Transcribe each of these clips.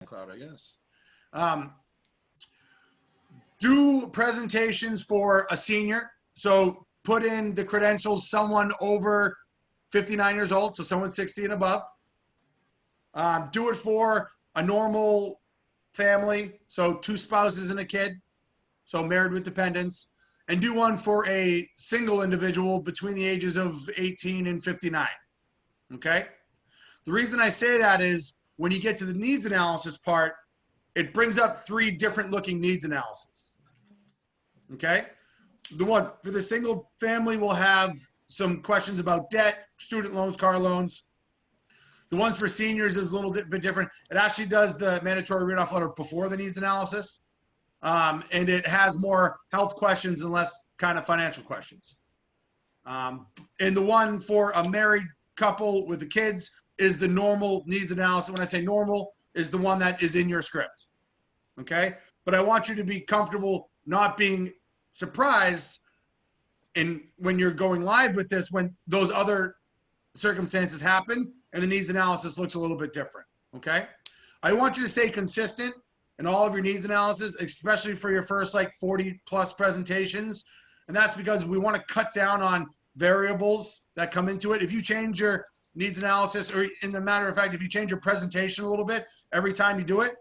Cloud, I guess. Um, do presentations for a senior. So put in the credentials, someone over 59 years old, so someone 60 and above. Do it for a normal family, so 2 spouses and a kid, so married with dependents, and do one for a single individual between the ages of 18 and 59, okay? The reason I say that is when you get to the needs analysis part, it brings up 3 different looking needs analysis, okay? The one for the single family will have some questions about debt, student loans, car loans. The ones for seniors is a little bit different. It actually does the mandatory read-off letter before the needs analysis, and it has more health questions and less kind of financial questions. And the one for a married couple with the kids is the normal needs analysis. When I say normal, is the one that is in your script, okay? But I want you to be comfortable not being surprised when you're going live with this, when those other circumstances happen and the needs analysis looks a little bit different, okay? I want you to stay consistent in all of your needs analysis, especially for your first like 40 plus presentations. And that's because we want to cut down on variables that come into it. If you change your needs analysis, or in the matter of fact, if you change your presentation a little bit every time you do it,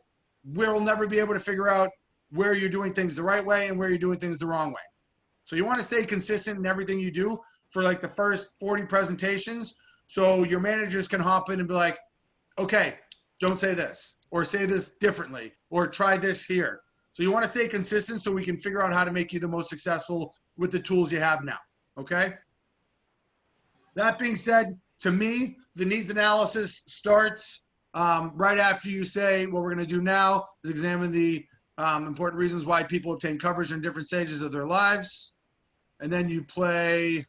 we'll never be able to figure out where you're doing things the right way and where you're doing things the wrong way. So you want to stay consistent in everything you do for like the first 40 presentations, so your managers can hop in and be like, okay, don't say this, or say this differently, or try this here. So you want to stay consistent so we can figure out how to make you the most successful with the tools you have now, okay? That being said, to me, the needs analysis starts right after you say what we're going to do now is examine the important reasons why people obtain coverage in different stages of their lives. And then you play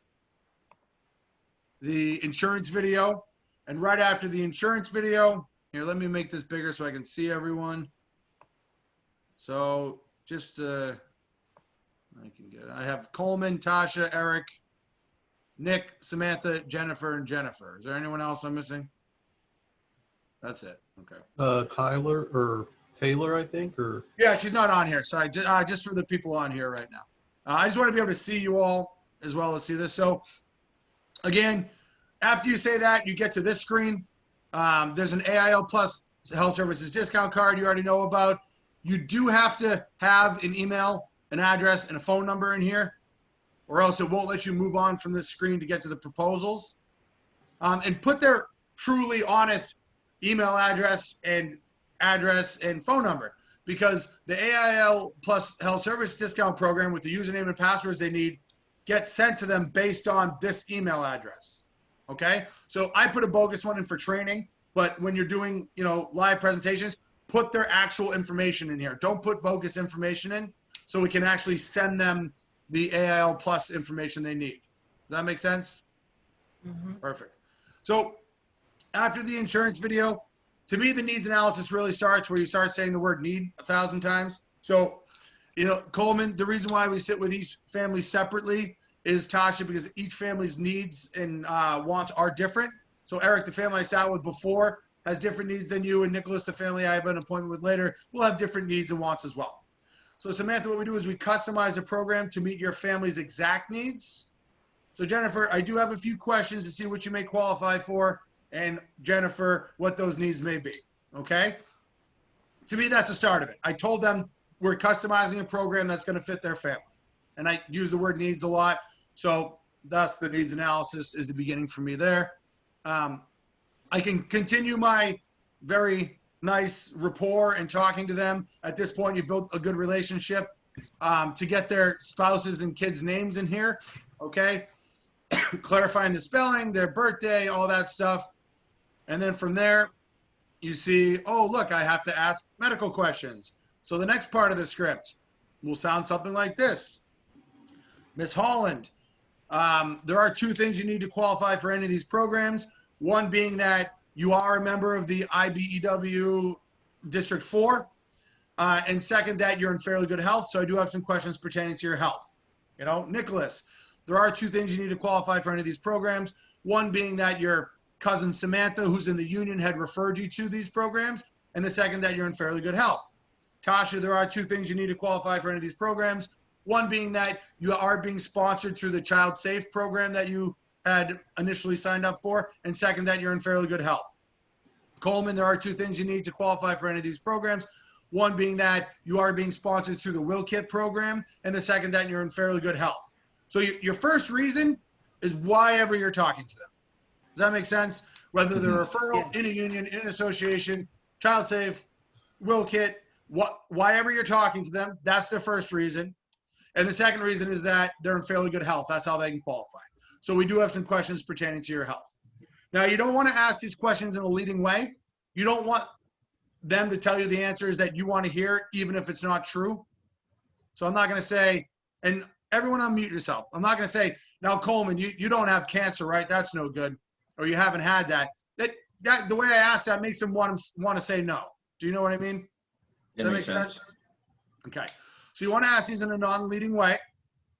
the insurance video. And right after the insurance video, here, let me make this bigger so I can see everyone. So just, I have Coleman, Tasha, Eric, Nick, Samantha, Jennifer, and Jennifer. Is there anyone else I'm missing? That's it. Okay. Tyler or Taylor, I think, or yeah, she's not on here. Sorry, just for the people on here right now. I just want to be able to see you all as well as see this. So, again, after you say that, you get to this screen. There's an AIL Plus Health Services discount card you already know about. You do have to have an email, an address, and a phone number in here, or else it won't let you move on from this screen to get to the proposals. And put their truly honest email address and phone number, because the AIL Plus Health Service discount program with the username and passwords they need gets sent to them based on this email address, okay? So I put a bogus one in for training, but when you're doing, live presentations, put their actual information in here. Don't put bogus information in, so we can actually send them the AIL Plus information they need. Does that make sense? Mm-hmm. Perfect. So after the insurance video, to me, the needs analysis really starts where you start saying the word need 1,000 times. So, Coleman, the reason why we sit with each family separately is, Tasha, because each family's needs and wants are different. So Eric, the family I sat with before, has different needs than you, and Nicholas, the family I have an appointment with later, will have different needs and wants as well. So Samantha, what we do is we customize a program to meet your family's exact needs. So Jennifer, I do have a few questions to see what you may qualify for, and Jennifer, what those needs may be, okay? To me, that's the start of it. I told them we're customizing a program that's gonna fit their family. And I use the word needs a lot, so thus the needs analysis is the beginning for me there. I can continue my very nice rapport and talking to them. At this point, you built a good relationship to get their spouses and kids' names in here, okay? Clarifying the spelling, their birthday, all that stuff. And then from there, you see, oh, look, I have to ask medical questions. So the next part of the script will sound something like this. Miss Holland, there are 2 things you need to qualify for any of these programs. One being that you are a member of the IBEW District 4. And second, that you're in fairly good health. So I do have some questions pertaining to your health. Nicholas, there are 2 things you need to qualify for any of these programs. One being that your cousin Samantha, who's in the union, had referred you to these programs. and the second that you're in fairly good health. Tasha, there are two things you need to qualify for any of these programs. One being that you are being sponsored through the Child Safe program that you had initially signed up for, and second, that you're in fairly good health. Coleman, there are two things you need to qualify for any of these programs. One being that you are being sponsored through the Will Kit program, and the second, that you're in fairly good health. So your first reason is why ever you're talking to them. Does that make sense? Whether they're a referral, in a union, in an association, Child Safe, Will Kit, why ever you're talking to them, that's their first reason. And the second reason is that they're in fairly good health. That's how they can qualify. So we do have some questions pertaining to your health. Now, you don't want to ask these questions in a leading way. You don't want them to tell you the answers that you want to hear, even if it's not true. So I'm not going to say, and everyone unmute yourself. I'm not going to say, now, Coleman, you don't have cancer, right? That's no good. Or you haven't had that. The way I ask that makes them want to say no. Do you know what I mean? Does that make sense? Okay. So you want to ask these in a non-leading way.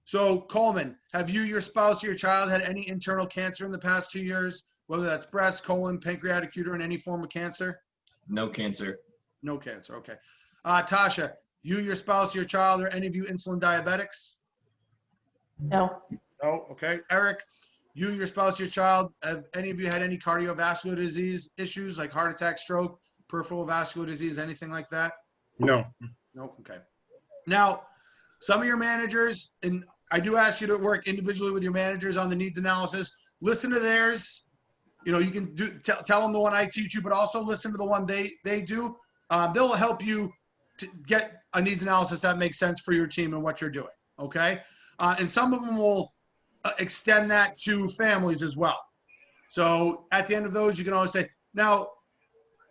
So, Coleman, have you, your spouse, or your child had any internal cancer in the past 2 years, whether that's breast, colon, pancreatic, uterine, any form of cancer? No cancer. No cancer. Okay. Tasha, you, your spouse, your child, or any of you insulin diabetics? No. No. Okay. Eric, you, your spouse, your child, have any of you had any cardiovascular disease issues like heart attack, stroke, peripheral vascular disease, anything like that? No. Nope. Okay. Now, some of your managers, and I do ask you to work individually with your managers on the needs analysis. Listen to theirs. You know, you can tell them the one I teach you, but also listen to the one they do. They'll help you to get a needs analysis that makes sense for your team and what you're doing. Okay. And some of them will extend that to families as well. So at the end of those, you can always say, now,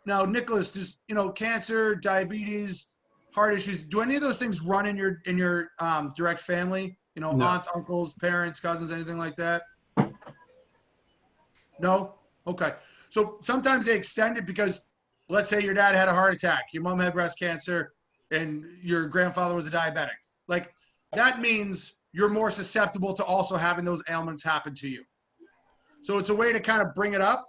Nicholas, does, cancer, diabetes, heart issues, do any of those things run in your direct family? No. Aunts, uncles, parents, cousins, anything like that? No? Okay. So sometimes they extend it because let's say your dad had a heart attack, your mom had breast cancer, and your grandfather was a diabetic. Like, that means you're more susceptible to also having those ailments happen to you. So it's a way to kind of bring it up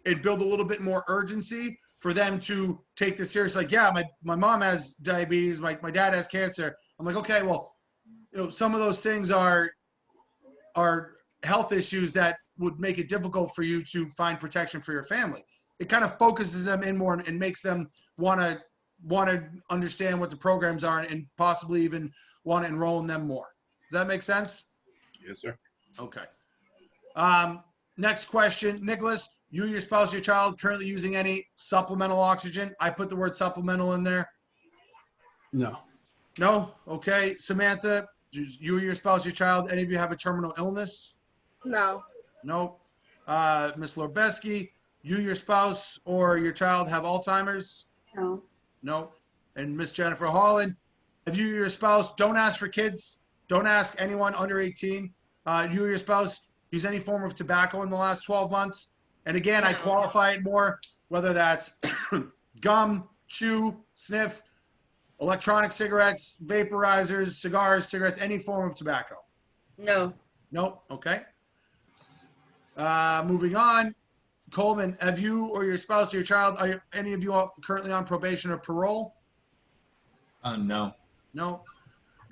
and build a little bit more urgency for them to take this seriously. Like, yeah, my mom has diabetes, my dad has cancer. I'm like, okay, well, some of those things are health issues that would make it difficult for you to find protection for your family. It kind of focuses them in more and makes them want to understand what the programs are and possibly even want to enroll in them more. Does that make sense? Yes, sir. Okay. Next question, Nicholas, you, your spouse, your child currently using any supplemental oxygen? I put the word supplemental in there. No. No? Okay. Samantha, you, your spouse, your child, any of you have a terminal illness? No. No. Ms. Lorbeski, you, your spouse, or your child have Alzheimer's? No. No. And Miss Jennifer Holland, have you, your spouse, don't ask for kids, don't ask anyone under 18. You or your spouse use any form of tobacco in the last 12 months? And again, I qualify it more, whether that's gum, chew, sniff, electronic cigarettes, vaporizers, cigars, cigarettes, any form of tobacco. No. Nope. Okay. Moving on. Coleman, have you or your spouse or your child, are any of you currently on probation or parole? No. No.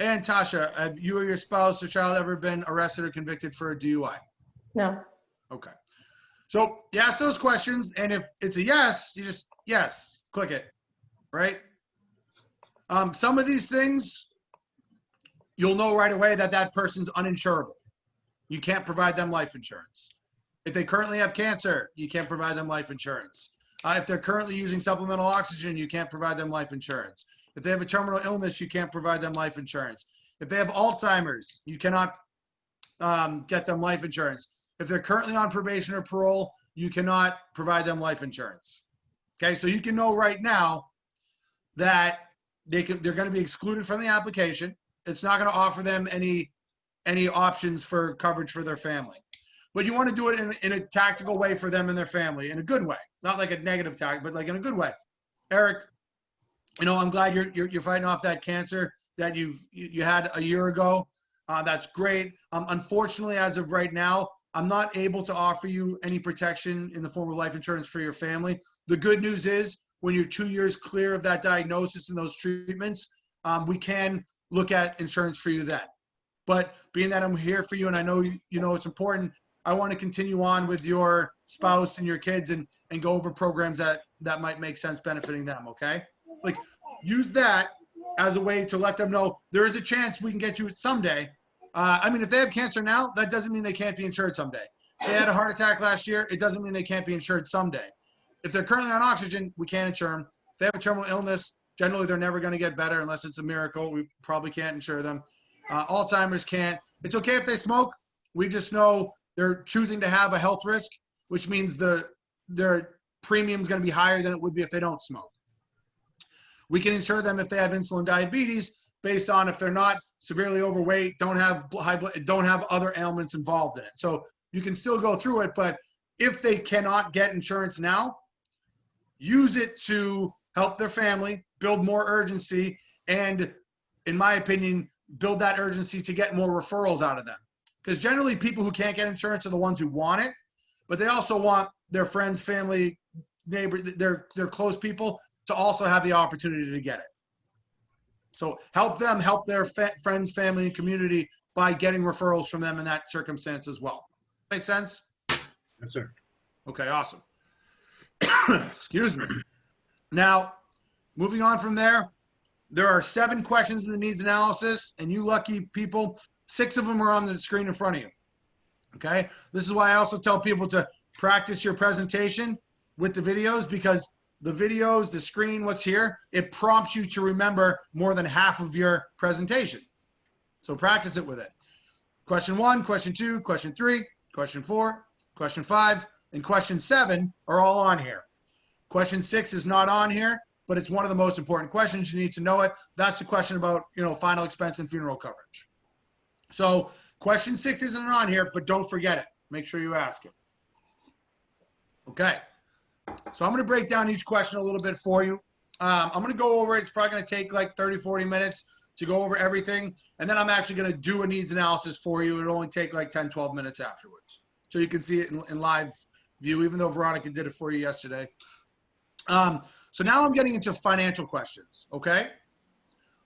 And Tasha, have you or your spouse or child ever been arrested or convicted for a DUI? No. Okay. So you ask those questions, and if it's a yes, you just, yes, click it, right? Some of these things, you'll know right away that that person's uninsurable. You can't provide them life insurance. If they currently have cancer, you can't provide them life insurance. If they're currently using supplemental oxygen, you can't provide them life insurance. If they have a terminal illness, you can't provide them life insurance. If they have Alzheimer's, you cannot get them life insurance. If they're currently on probation or parole, you cannot provide them life insurance. Okay, so you can know right now that they're going to be excluded from the application. It's not going to offer them any options for coverage for their family. But you want to do it in a tactical way for them and their family, in a good way, not like a negative tactic, but like in a good way. Eric, I'm glad you're fighting off that cancer that you had a year ago. That's great. Unfortunately, as of right now, I'm not able to offer you any protection in the form of life insurance for your family. The good news is when you're 2 years clear of that diagnosis and those treatments, we can look at insurance for you then. But being that I'm here for you and I know you know it's important, I want to continue on with your spouse and your kids and go over programs that might make sense benefiting them, okay? Like, use that as a way to let them know there is a chance we can get you someday. I mean, if they have cancer now, that doesn't mean they can't be insured someday. If they had a heart attack last year, it doesn't mean they can't be insured someday. If they're currently on oxygen, we can't insure them. If they have a terminal illness, generally they're never going to get better unless it's a miracle. We probably can't insure them. Alzheimer's can't. It's okay if they smoke. We just know they're choosing to have a health risk, which means their premium is going to be higher than it would be if they don't smoke. We can insure them if they have insulin diabetes based on if they're not severely overweight, don't have high blood, don't have other ailments involved in it. So you can still go through it, but if they cannot get insurance now, use it to help their family, build more urgency, and in my opinion, build that urgency to get more referrals out of them. Because generally people who can't get insurance are the ones who want it, but they also want their friends, family, neighbor, their close people to also have the opportunity to get it. So help them help their friends, family, and community by getting referrals from them in that circumstance as well. Make sense? Yes, sir. Okay, awesome. Excuse me. Now, moving on from there, there are 7 questions in the needs analysis, and you lucky people, 6 of them are on the screen in front of you. Okay? This is why I also tell people to practice your presentation with the videos, because the videos, the screen, what's here, it prompts you to remember more than half of your presentation. So practice it with it. Question 1, question 2, question 3, question 4, question 5, and question 7 are all on here. Question 6 is not on here, but it's one of the most important questions. You need to know it. That's the question about, final expense and funeral coverage. So question 6 isn't on here, but don't forget it. Make sure you ask it. Okay. So I'm going to break down each question a little bit for you. I'm going to go over it. It's probably going to take like 30, 40 minutes to go over everything. And then I'm actually going to do a needs analysis for you. It'll only take like 10, 12 minutes afterwards. So you can see it in live view, even though Veronica did it for you yesterday. So now I'm getting into financial questions, okay?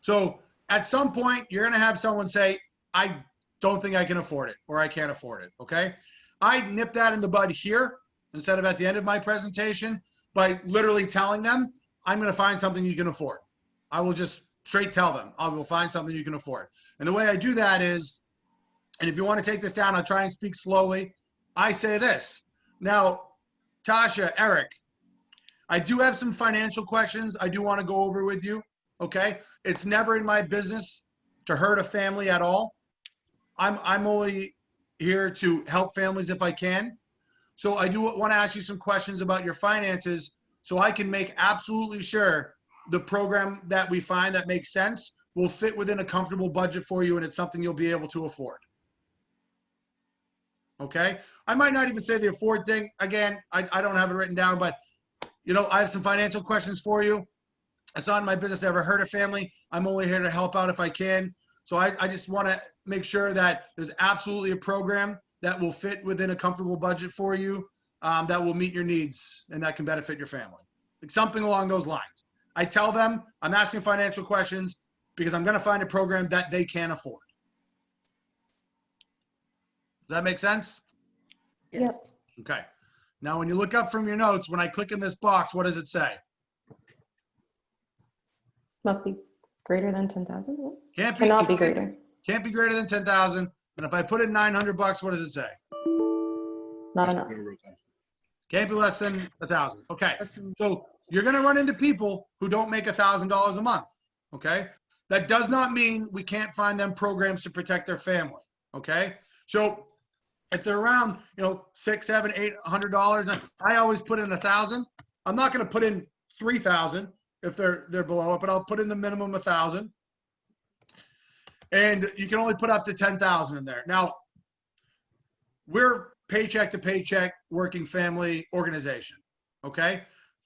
So at some point, you're going to have someone say, I don't think I can afford it, or I can't afford it, okay? I nip that in the bud here instead of at the end of my presentation by literally telling them, I'm going to find something you can afford. I will just straight tell them, I will find something you can afford. And the way I do that is, and if you want to take this down, I'll try and speak slowly. I say this. Now, Tasha, Eric, I do have some financial questions I do want to go over with you, okay? It's never in my business to hurt a family at all. I'm only here to help families if I can. So I do want to ask you some questions about your finances so I can make absolutely sure the program that we find that makes sense will fit within a comfortable budget for you and it's something you'll be able to afford. Okay? I might not even say the afford thing. Again, I don't have it written down, but I have some financial questions for you. It's not in my business to ever hurt a family. I'm only here to help out if I can. So I just want to make sure that there's absolutely a program that will fit within a comfortable budget for you, that will meet your needs and that can benefit your family. Like something along those lines. I tell them I'm asking financial questions because I'm going to find a program that they can afford. Does that make sense? Yep. Okay. Now, when you look up from your notes, when I click in this box, what does it say? Must be greater than 10,000. Can't be greater. Can't be greater than 10,000. And if I put in $900, what does it say? Not enough. Can't be less than 1,000. Okay. So you're going to run into people who don't make $1,000 a month. Okay. That does not mean we can't find them programs to protect their family. Okay. So if they're around, $600, $700, $800, I always put in 1,000. I'm not going to put in 3,000 if they're below it, but I'll put in the minimum 1,000. And you can only put up to 10,000 in there. Now, we're paycheck to paycheck working family organization. Okay.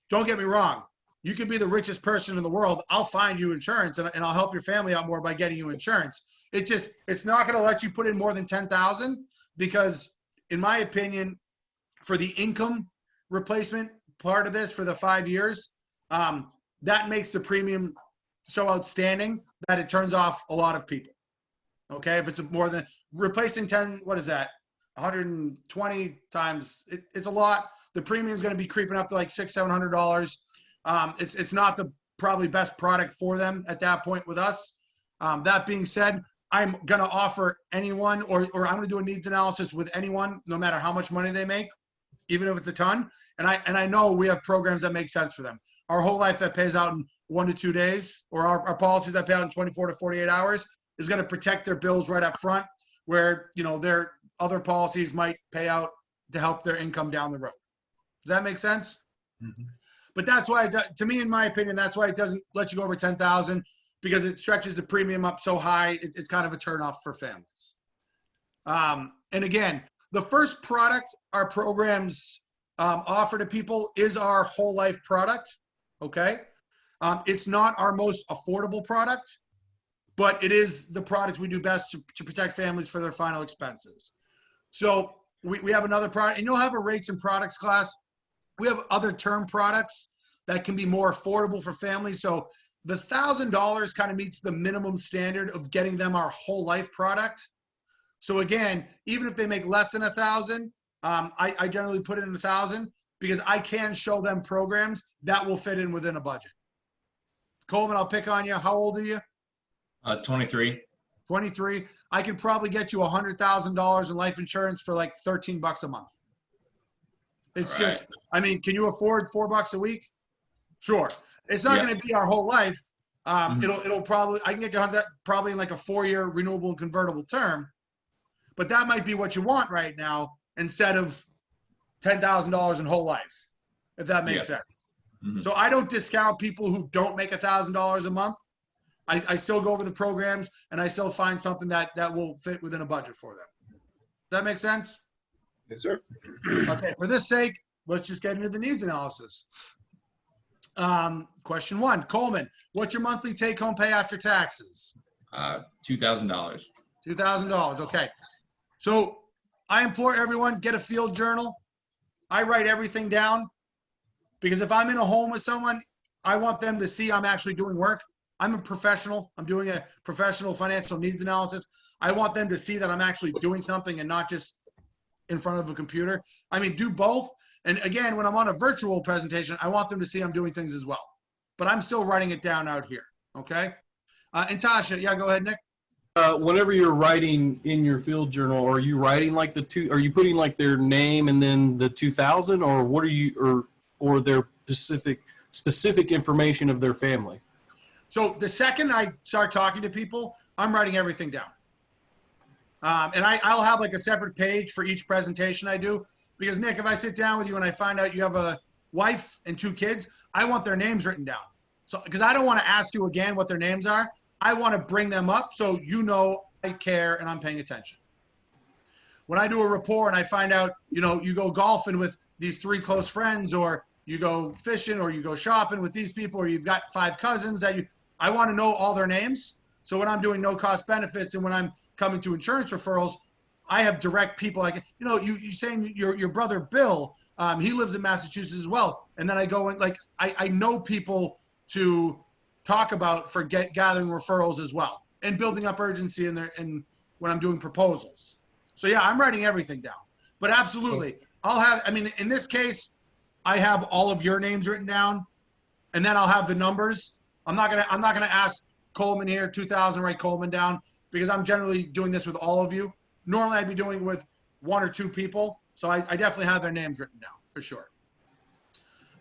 Don't get me wrong. You could be the richest person in the world. I'll find you insurance and I'll help your family out more by getting you insurance. It's not going to let you put in more than 10,000 because in my opinion, for the income replacement part of this for the 5 years, that makes the premium so outstanding that it turns off a lot of people. Okay, if it's more than replacing 10, what is that? 120 times, it's a lot. The premium is going to be creeping up to like $600-700. It's not the probably best product for them at that point with us. That being said, I'm going to offer anyone, or I'm going to do a needs analysis with anyone, no matter how much money they make, even if it's a ton. And I know we have programs that make sense for them. Our whole life that pays out in 1 to 2 days, or our policies that pay out in 24 to 48 hours, is going to protect their bills right up front, where, you know, their other policies might pay out to help their income down the road. Does that make sense? Mhm. But that's why, to me, in my opinion, that's why it doesn't let you go over 10,000, because it stretches the premium up so high. It's kind of a turnoff for families. And again, the first product our programs offer to people is our whole life product. Okay. It's not our most affordable product, but it is the product we do best to protect families for their final expenses. So we have another product, and you'll have a rates and products class. We have other term products that can be more affordable for families. So the $1,000 kind of meets the minimum standard of getting them our whole life product. So again, even if they make less than 1,000, I generally put it in 1,000 because I can show them programs that will fit in within a budget. Coleman, I'll pick on you. How old are you? 23. 23. I could probably get you $100,000 in life insurance for like $13 a month. It's All right. just, I mean, can you afford $4 a week? Sure. It's not Yeah. going to be our whole life. Mhm. It'll probably, I can get you that probably in like a 4-year renewable and convertible term, but that might be what you want right now instead of $10,000 in whole life, if that makes sense. Mhm. So I don't discount people who don't make $1,000 a month. I still go over the programs and I still find something that will fit within a budget for them. Does that make sense? Yes, sir. Okay, for this sake, let's just get into the needs analysis. Question 1, Coleman, what's your monthly take-home pay after taxes? $2,000. $2,000, okay. So I implore everyone, get a field journal. I write everything down because if I'm in a home with someone, I want them to see I'm actually doing work. I'm a professional. I'm doing a professional financial needs analysis. I want them to see that I'm actually doing something and not just in front of a computer. I mean, do both. And again, when I'm on a virtual presentation, I want them to see I'm doing things as well. But I'm still writing it down out here, okay? And Tasha, yeah, go ahead, Nick. Whenever you're writing in your field journal, are you writing like are you putting like their name and then the 2,000, or what are you, or their specific information of their family? So the second I start talking to people, I'm writing everything down. And I'll have like a separate page for each presentation I do. Because Nick, if I sit down with you and I find out you have a wife and 2 kids, I want their names written down. So, because I don't want to ask you again what their names are. I want to bring them up so you know I care and I'm paying attention. When I do a report and I find out, you know, you go golfing with these 3 close friends, or you go fishing, or you go shopping with these people, or you've got 5 cousins I want to know all their names. So when I'm doing no cost benefits and when I'm coming to insurance referrals, I have direct people like, you know, you saying your brother Bill, he lives in Massachusetts as well. And then I go and like, I know people to talk about for gathering referrals as well and building up urgency in when I'm doing proposals. So yeah, I'm writing everything down, but absolutely I'll have, I mean, in this case, I have all of your names written down and then I'll have the numbers. I'm not going to ask Coleman here, 2,000, write Coleman down, because I'm generally doing this with all of you. Normally I'd be doing it with 1 or 2 people. So I definitely have their names written down for sure.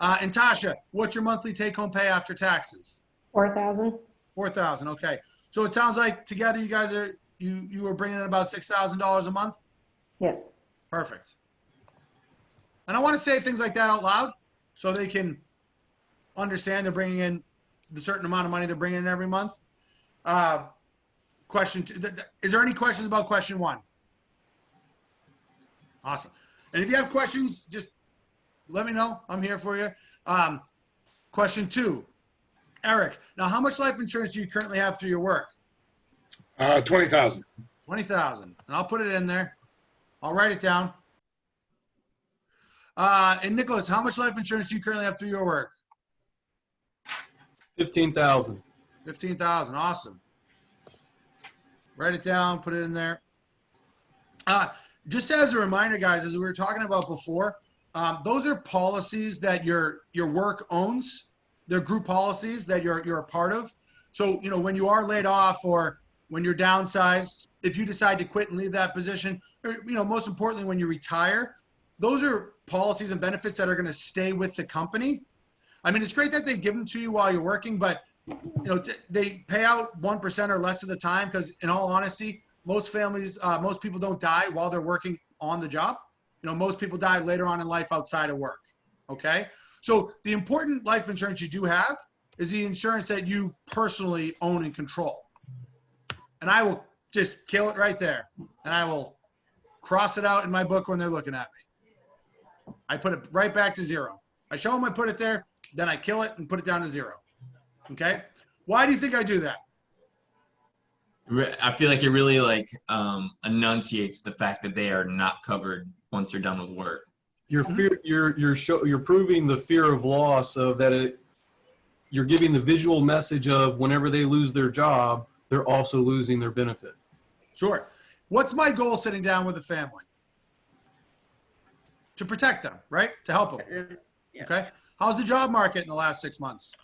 And Tasha, what's your monthly take-home pay after taxes? 4,000. 4,000. Okay. So it sounds like together you guys are, you were bringing in about $6,000 a month. Yes. Perfect. And I want to say things like that out loud so they can understand they're bringing in the certain amount of money they're bringing in every month. Question 2, is there any questions about question 1? Awesome. And if you have questions, just let me know. I'm here for you. Question 2, Eric, now how much life insurance do you currently have through your work? 20,000. 20,000. And I'll put it in there. I'll write it down. And Nicholas, how much life insurance do you currently have through your work? 15,000. 15,000. Awesome. Write it down, put it in there. Just as a reminder, guys, as we were talking about before, those are policies that your work owns. They're group policies that you're a part of. So, you know, when you are laid off or when you're downsized, if you decide to quit and leave that position, or, you know, most importantly, when you retire, those are policies and benefits that are going to stay with the company. I mean, it's great that they give them to you while you're working, but, you know, they pay out 1% or less of the time because, in all honesty, most families, most people don't die while they're working on the job. You know, most people die later on in life outside of work. Okay. So the important life insurance you do have is the insurance that you personally own and control. And I will just kill it right there. And I will cross it out in my book when they're looking at me. I put it right back to zero. I show them I put it there, then I kill it and put it down to zero. Okay. Why do you think I do that? I feel like it really like enunciates the fact that they are not covered once they're done with work. You're proving the fear of loss of that. You're giving the visual message of whenever they lose their job, they're also losing their benefit. Sure. What's my goal sitting down with a family? To protect them, right? To help them. Yeah. Okay. How's the job market in the last 6 months?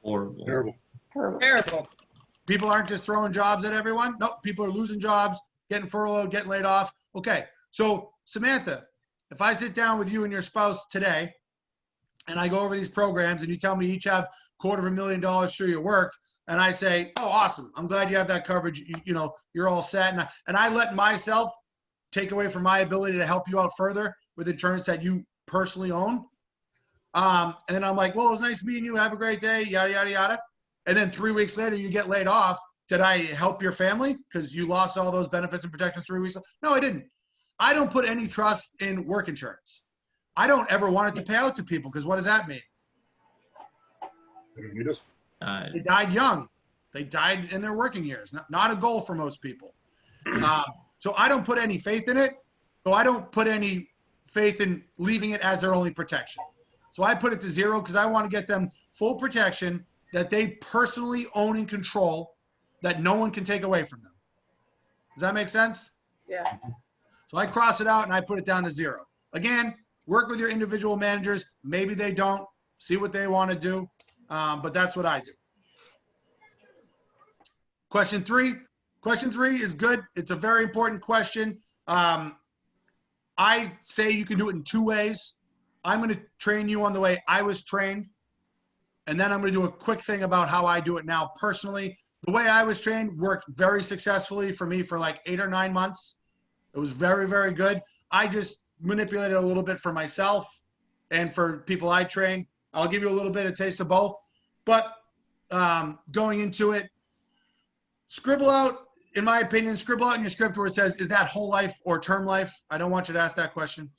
Horrible. Terrible. Terrible. Terrible. People aren't just throwing jobs at everyone. No, people are losing jobs, getting furloughed, getting laid off. Okay. So Samantha, if I sit down with you and your spouse today and I go over these programs and you tell me you each have $250,000 through your work, and I say, oh, awesome. I'm glad you have that coverage. You know, you're all set. And I let myself take away from my ability to help you out further with insurance that you personally own. And then I'm like, well, it was nice meeting you. Have a great day, yada, yada, yada. And then 3 weeks later, you get laid off. Did I help your family because you lost all those benefits and protections 3 weeks? No, I didn't. I don't put any trust in work insurance. I don't ever want it to pay out to people because what does that mean? They don't need us. They died young. They died in their working years. Not a goal for most people. So I don't put any faith in it. So I don't put any faith in leaving it as their only protection. So I put it to zero because I want to get them full protection that they personally own and control that no one can take away from them. Does that make sense? Yeah. So I cross it out and I put it down to zero. Again, work with your individual managers. Maybe they don't. See what they want to do. But that's what I do. Question three. Question three is good. It's a very important question. I say you can do it in two ways. I'm going to train you on the way I was trained. And then I'm going to do a quick thing about how I do it now personally. The way I was trained worked very successfully for me for like 8 or 9 months. It was very, very good. I just manipulated a little bit for myself and for people I train. I'll give you a little bit of taste of both. But going into it, scribble out, in my opinion, scribble out in your script where it says, is that whole life or term life? I don't want you to ask that question.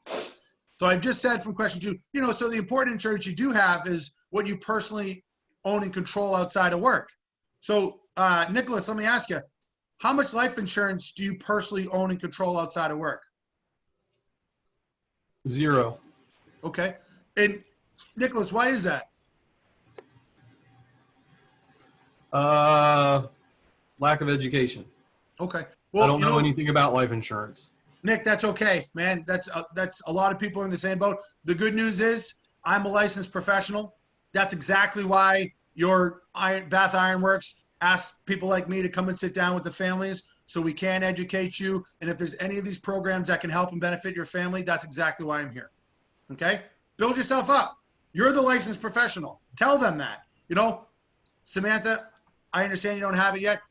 So I've just said from question 2, you know, so the important insurance you do have is what you personally own and control outside of work. So Nicholas, let me ask you, how much life insurance do you personally own and control outside of work? 0. Okay. And Nicholas, why is that? Lack of education. Okay. I Well, don't know anything about life insurance. Nick, that's okay, man. That's a lot of people are in the same boat. The good news is I'm a licensed professional. That's exactly why your Bath Iron Works asks people like me to come and sit down with the families so we can educate you. And if there's any of these programs that can help and benefit your family, that's exactly why I'm here. Okay? Build yourself up. You're the licensed professional. Tell them that. You know, Samantha, I understand you don't have it yet.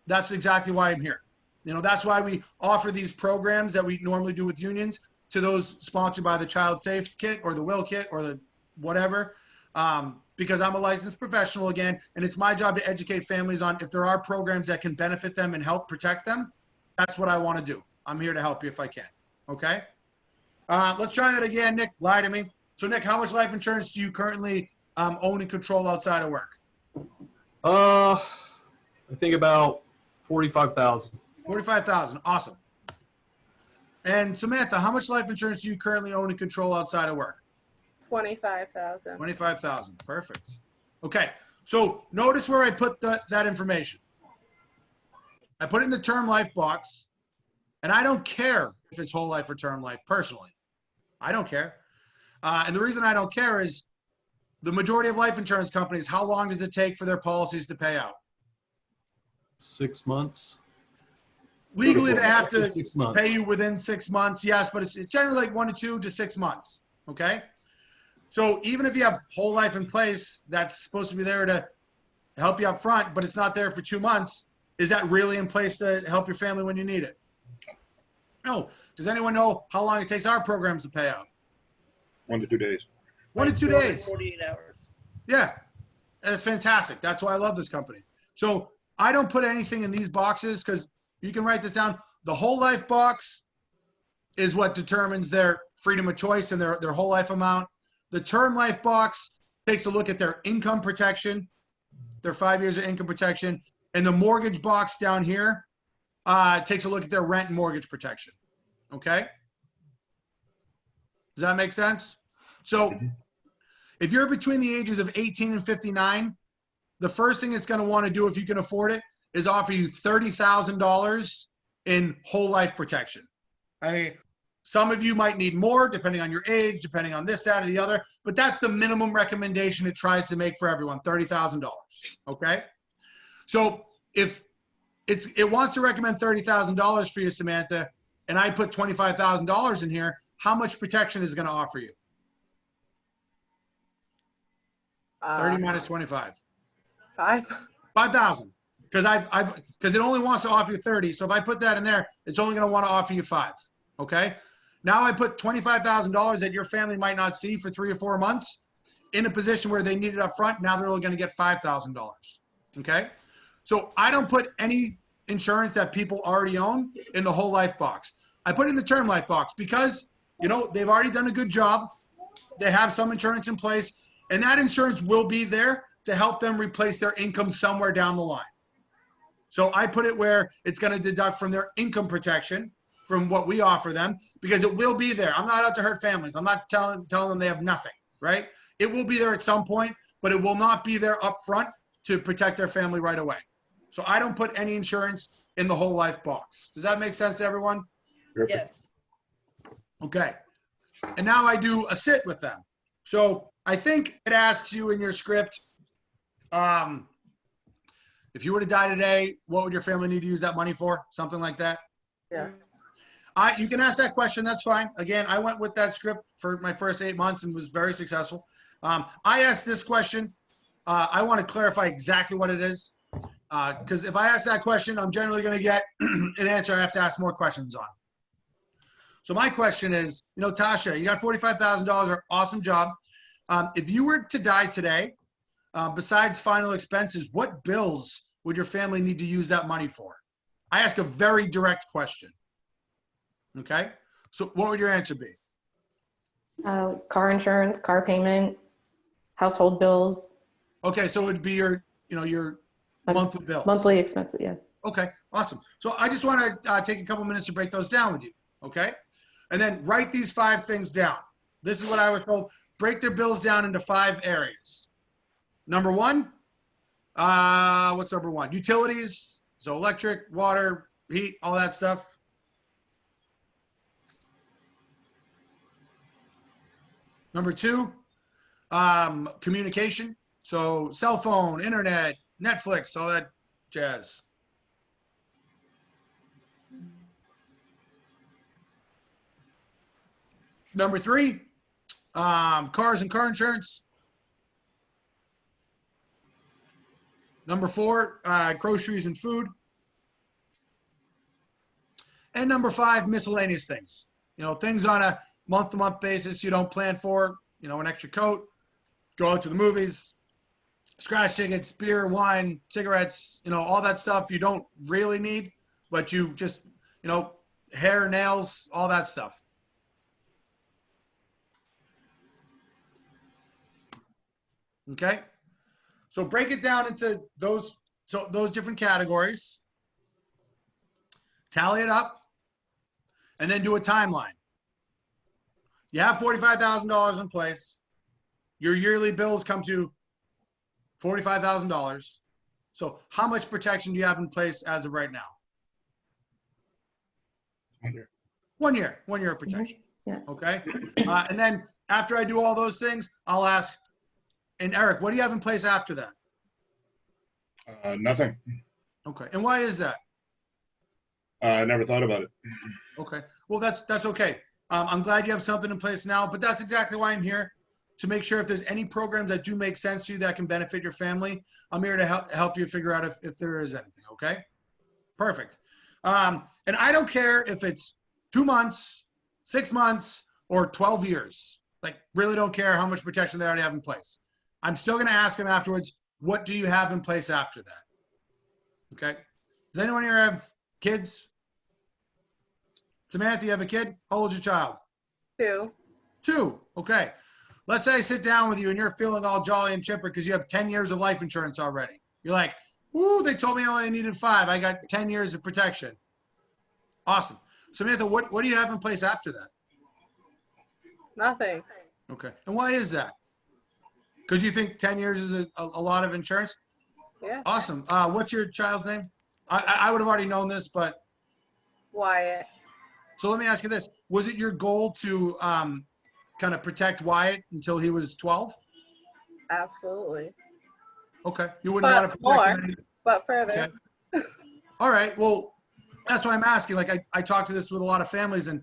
That's exactly why I'm here. You know, that's why we offer these programs that we normally do with unions to those sponsored by the Child Safe Kit or the Will Kit or the whatever, because I'm a licensed professional again, and it's my job to educate families on if there are programs that can benefit them and help protect them. That's what I want to do. I'm here to help you if I can. Okay? Let's try that again, Nick. Lie to me. So, Nick, how much life insurance do you currently own and control outside of work? I think about 45,000. 45,000. Awesome. And Samantha, how much life insurance do you currently own and control outside of work? 25,000. 25,000. Perfect. Okay. So notice where I put that information. I put it in the term life box, and I don't care if it's whole life or term life personally. I don't care. And the reason I don't care is the majority of life insurance companies, how long does it take for their policies to pay out? 6 months. Legally, they have to 6 months. pay you within 6 months, yes, but it's generally like 1 to 2 to 6 months, okay? So even if you have whole life in place, that's supposed to be there to help you up front, but it's not there for 2 months, is that really in place to help your family when you need it? No. Does anyone know how long it takes our programs to pay out? 1 to 2 days. 1 to 2 days. 48 hours. Yeah, that's fantastic. That's why I love this company. So I don't put anything in these boxes because you can write this down. The whole life box is what determines their freedom of choice and their whole life amount. The term life box takes a look at their income protection, their 5 years of income protection. And the mortgage box down here takes a look at their rent and mortgage protection. Okay? Does that make sense? So if you're between the ages of 18 and 59, the first thing it's going to want to do, if you can afford it, is offer you $30,000 in whole life protection. I mean, some of you might need more depending on your age, depending on this, that, or the other, but that's the minimum recommendation it tries to make for everyone, $30,000, okay? So if it wants to recommend $30,000 for you, Samantha, and I put $25,000 in here, how much protection is it going to offer you? 30 minus 25. 5. 5,000. Because it only wants to offer you 30. So if I put that in there, it's only going to want to offer you 5. Okay. Now I put $25,000 that your family might not see for 3 or 4 months in a position where they need it up front. Now they're only going to get $5,000. Okay. So I don't put any insurance that people already own in the whole life box. I put it in the term life box because, you know, they've already done a good job. They have some insurance in place, and that insurance will be there to help them replace their income somewhere down the line. So I put it where it's going to deduct from their income protection from what we offer them because it will be there. I'm not out to hurt families. I'm not telling them they have nothing, right? It will be there at some point, but it will not be there up front to protect their family right away. So I don't put any insurance in the whole life box. Does that make sense to everyone? Perfect. Yes. Okay. And now I do a sit with them. So I think it asks you in your script, if you were to die today, what would your family need to use that money for? Something like that. Yeah. You can ask that question. That's fine. Again, I went with that script for my first 8 months and was very successful. I asked this question. I want to clarify exactly what it is. Because if I ask that question, I'm generally going to get an answer I have to ask more questions on. So my question is, you know, Tasha, you got $45,000, awesome job. If you were to die today, besides final expenses, what bills would your family need to use that money for? I ask a very direct question. Okay? So what would your answer be? Car insurance, car payment, household bills, Okay, so it would be your, you know, your monthly bills. monthly expenses, yeah. Okay, awesome. So I just want to take a couple minutes to break those down with you, okay? And then write these 5 things down. This is what I was told. Break their bills down into 5 areas. Number 1, what's number 1? Utilities, so electric, water, heat, all that stuff. Number 2, communication, so cell phone, internet, Netflix, all that jazz. Number 3, cars and car insurance. Number 4, groceries and food. And number 5, miscellaneous things. You know, things on a month-to-month basis you don't plan for, you know, an extra coat, go out to the movies, scratch tickets, beer, wine, cigarettes, you know, all that stuff you don't really need, but you just, you know, hair, nails, all that stuff. Okay? So break it down into those different categories. Tally it up and then do a timeline. You have $45,000 in place. your yearly bills come to $45,000. So how much protection do you have in place as of right now? 1 year, 1 year of protection. Yeah. Okay. And then after I do all those things, I'll ask, and Eric, what do you have in place after that? Nothing. Okay. And why is that? I never thought about it. Okay. Well, that's okay. I'm glad you have something in place now, but that's exactly why I'm here, to make sure if there's any programs that do make sense to you that can benefit your family. I'm here to help you figure out if there is anything. Okay. Perfect. And I don't care if it's 2 months, 6 months, or 12 years. Like, really don't care how much protection they already have in place. I'm still going to ask them afterwards, what do you have in place after that? Okay. Does anyone here have kids? Samantha, you have a kid? How old's your child? 2. 2. Okay. Let's say I sit down with you and you're feeling all jolly and chipper because you have 10 years of life insurance already. You're like, ooh, they told me I only needed 5. I got 10 years of protection. Awesome. Samantha, what do you have in place after that? Nothing. Okay. And why is that? Because you think 10 years is a lot of insurance? Yeah. Awesome. What's your child's name? I would have already known this, but Wyatt. so let me ask you this. Was it your goal to kind of protect Wyatt until he was 12? Absolutely. Okay. You wouldn't want to But protect more. him. But further. Okay. All right. Well, that's why I'm asking. Like, I talk to this with a lot of families, and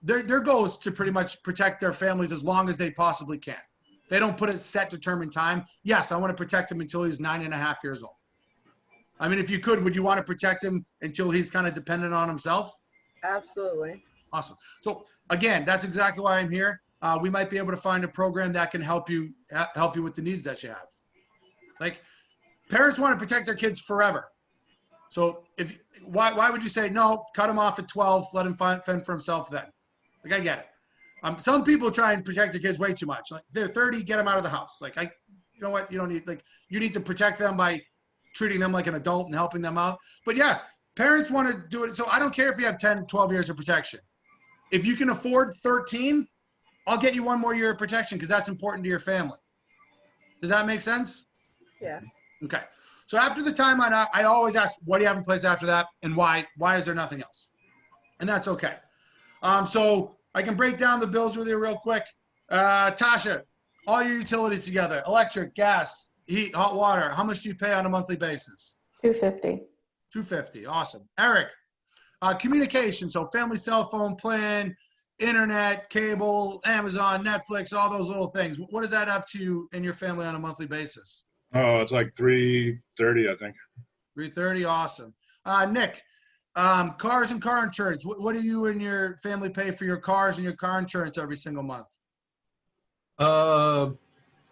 their goal is to pretty much protect their families as long as they possibly can. They don't put a set determined time. Yes, I want to protect him until he's 9.5 years old. I mean, if you could, would you want to protect him until he's kind of dependent on himself? Absolutely. Awesome. So again, that's exactly why I'm here. We might be able to find a program that can help you with the needs that you have. Like, parents want to protect their kids forever. So why would you say no? Cut him off at 12. Let him fend for himself then. Like, I get it. Some people try and protect their kids way too much. Like, they're 30, get them out of the house. Like, you know what? You don't need, like, you need to protect them by treating them like an adult and helping them out. But yeah, parents want to do it. So I don't care if you have 10, 12 years of protection. If you can afford 13, I'll get you 1 more year of protection because that's important to your family. Does that make sense? Yes. Okay. So after the timeline, I always ask, what do you have in place after that? And why? Why is there nothing else? And that's okay. So I can break down the bills with you real quick. Tasha, all your utilities together, electric, gas, heat, hot water. How much do you pay on a monthly basis? $250. $250. Awesome. Eric, communication. So family cell phone plan, internet, cable, Amazon, Netflix, all those little things. What is that up to in your family on a monthly basis? Oh, it's like $330, I think. $330. Awesome. Nick, cars and car insurance. What do you and your family pay for your cars and your car insurance every single month? $325.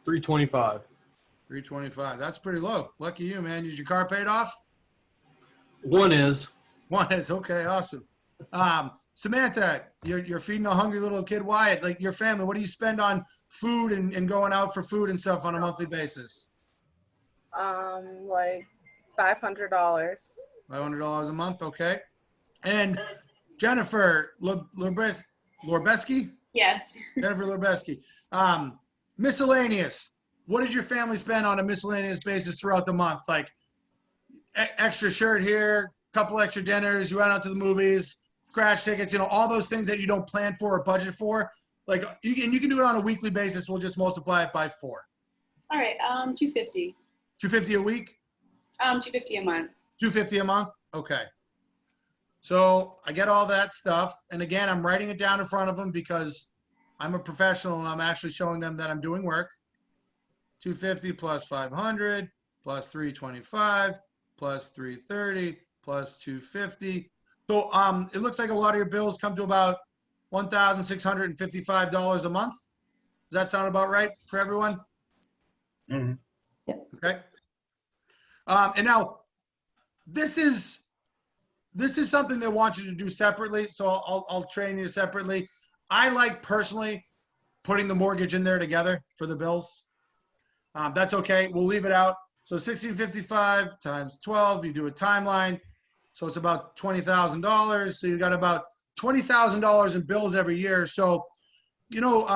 $325. That's pretty low. Lucky you, man. Is your car paid off? One is. One is. Okay, awesome. Samantha, you're feeding a hungry little kid Wyatt. Like, your family, what do you spend on food and going out for food and stuff on a monthly basis? Like $500. $500 a month. Okay. And Jennifer Lorbeski? Yes. Jennifer Lorbeski. Miscellaneous. What did your family spend on a miscellaneous basis throughout the month? Like, extra shirt here, couple extra dinners, you went out to the movies, scratch tickets, you know, all those things that you don't plan for or budget for. Like, you can do it on a weekly basis. We'll just multiply it by 4. All right. 250. $250 a week? 250 a month. $250 a month? Okay. So I get all that stuff. And again, I'm writing it down in front of them because I'm a professional and I'm actually showing them that I'm doing work. 250 plus 500 plus 325 plus 330 plus 250. So it looks like a lot of your bills come to about $1,655 a month. Does that sound about right for everyone? Mm-hmm. Okay. And now this is something they want you to do separately. So I'll train you separately. I like personally putting the mortgage in there together for the bills. That's okay. We'll leave it out. So 1655 times 12, you do a timeline. So it's about $20,000. So you got about $20,000 in bills every year. So, you know,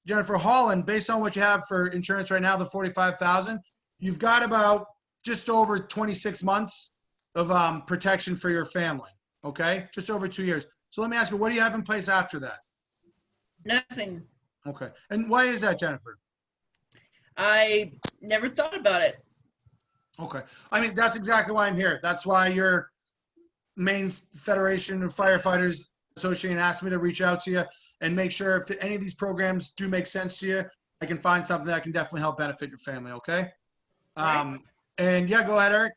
Jennifer Holland, based on what you have for insurance right now, the 45,000, you've got about just over 26 months of protection for your family. Okay, just over 2 years. So let me ask you, what do you have in place after that? Nothing. Okay, and why is that, Jennifer? I never thought about it. Okay, I mean that's exactly why I'm here. That's why your Maine Federation of Firefighters Association asked me to reach out to you and make sure if any of these programs do make sense to you, I can find something that can definitely help benefit your family. Okay. Right. And yeah, go ahead, Eric.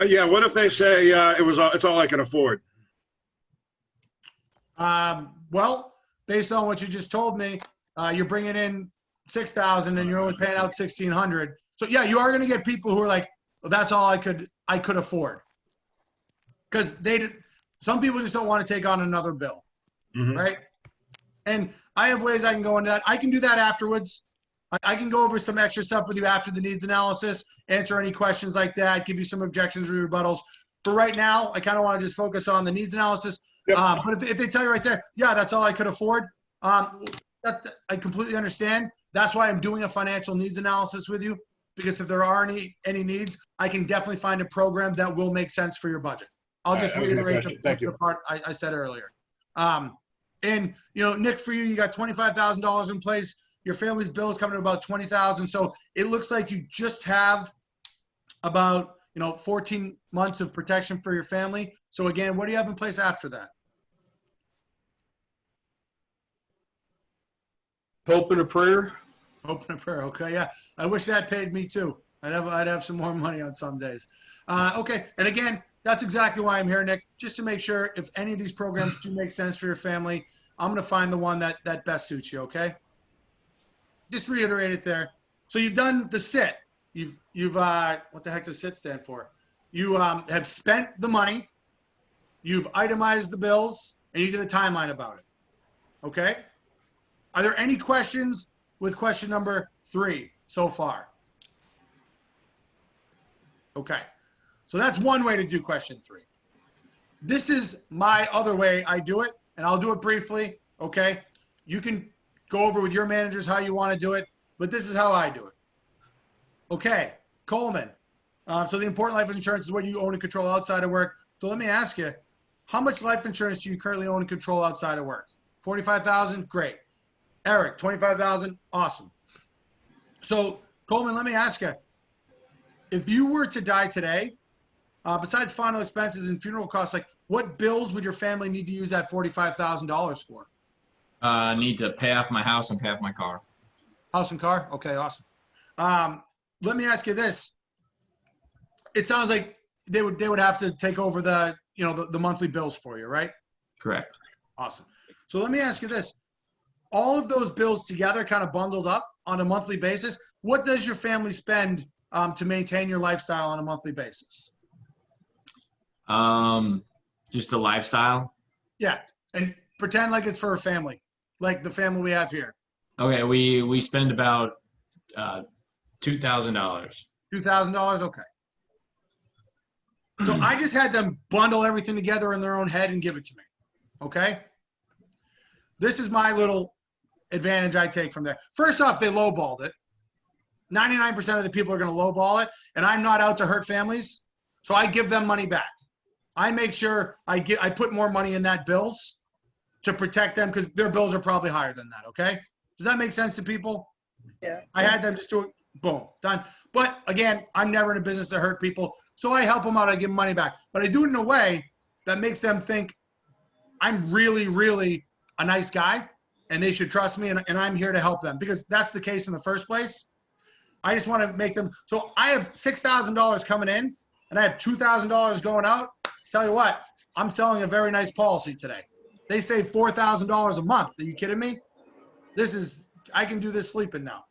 Yeah, what if they say it's all I can afford? Well, based on what you just told me, you're bringing in 6,000 and you're only paying out 1,600. So yeah, you are going to get people who are like, well, that's all I could afford. Because some people just don't want to take on another bill, right? And I have ways I can go into that. I can do that afterwards. I can go over some extra stuff with you after the needs analysis, answer any questions like that, give you some objections or rebuttals. For right now, I kind of want to just focus on the needs analysis. Yep. But if they tell you right there, yeah, that's all I could afford, I completely understand. That's why I'm doing a financial needs analysis with you, because if there are any needs, I can definitely find a program that will make sense for your budget. I'll just That was my reiterate question. Thank the you. part I said earlier. And Nick, for you got $25,000 in place. Your family's bill is coming to about 20,000. So it looks like you just have about 14 months of protection for your family. So again, what do you have in place after that? Hope and a prayer. Open a prayer. Okay, yeah. I wish that paid me too. I'd have some more money on some days. Okay, and again, that's exactly why I'm here, Nick. Just to make sure if any of these programs do make sense for your family, I'm gonna find the one that best suits you. Okay. Just reiterate it there. So you've done the SIT. You've what the heck does SIT stand for? You have spent the money. You've itemized the bills, and you did a timeline about it. Okay. Are there any questions with question number 3 so far? Okay. So that's one way to do question 3. This is my other way I do it, and I'll do it briefly. Okay. You can go over with your managers how you want to do it, but this is how I do it. Okay, Coleman. So the important life insurance is what you own and control outside of work. So let me ask you, how much life insurance do you currently own and control outside of work? 45,000, great. Eric, 25,000, awesome. So Coleman, let me ask you, if you were to die today, besides final expenses and funeral costs, like what bills would your family need to use that $45,000 for? Need to pay off my house and pay off my car. House and car? Okay, awesome. Let me ask you this. It sounds like they would have to take over the monthly bills for you, right? Correct. Awesome. So let me ask you this. All of those bills together kind of bundled up on a monthly basis, what does your family spend to maintain your lifestyle on a monthly basis? Just a lifestyle. Yeah, and pretend like it's for a family, like the family we have here. Okay, we spend about $2,000. $2,000, okay. So I just had them bundle everything together in their own head and give it to me, okay? This is my little advantage I take from there. First off, they lowballed it. 99% of the people are going to lowball it, and I'm not out to hurt families, so I give them money back. I make sure I put more money in that bills to protect them because their bills are probably higher than that, okay? Does that make sense to people? Yeah. I had them just do it, boom, done. But again, I'm never in a business to hurt people, so I help them out, I give them money back. But I do it in a way that makes them think I'm really, really a nice guy, and they should trust me, and I'm here to help them because that's the case in the first place. I just want to make them, so I have $6,000 coming in, and I have $2,000 going out. Tell you what, I'm selling a very nice policy today. They save $4,000 a month. Are you kidding me? I can do this sleeping now.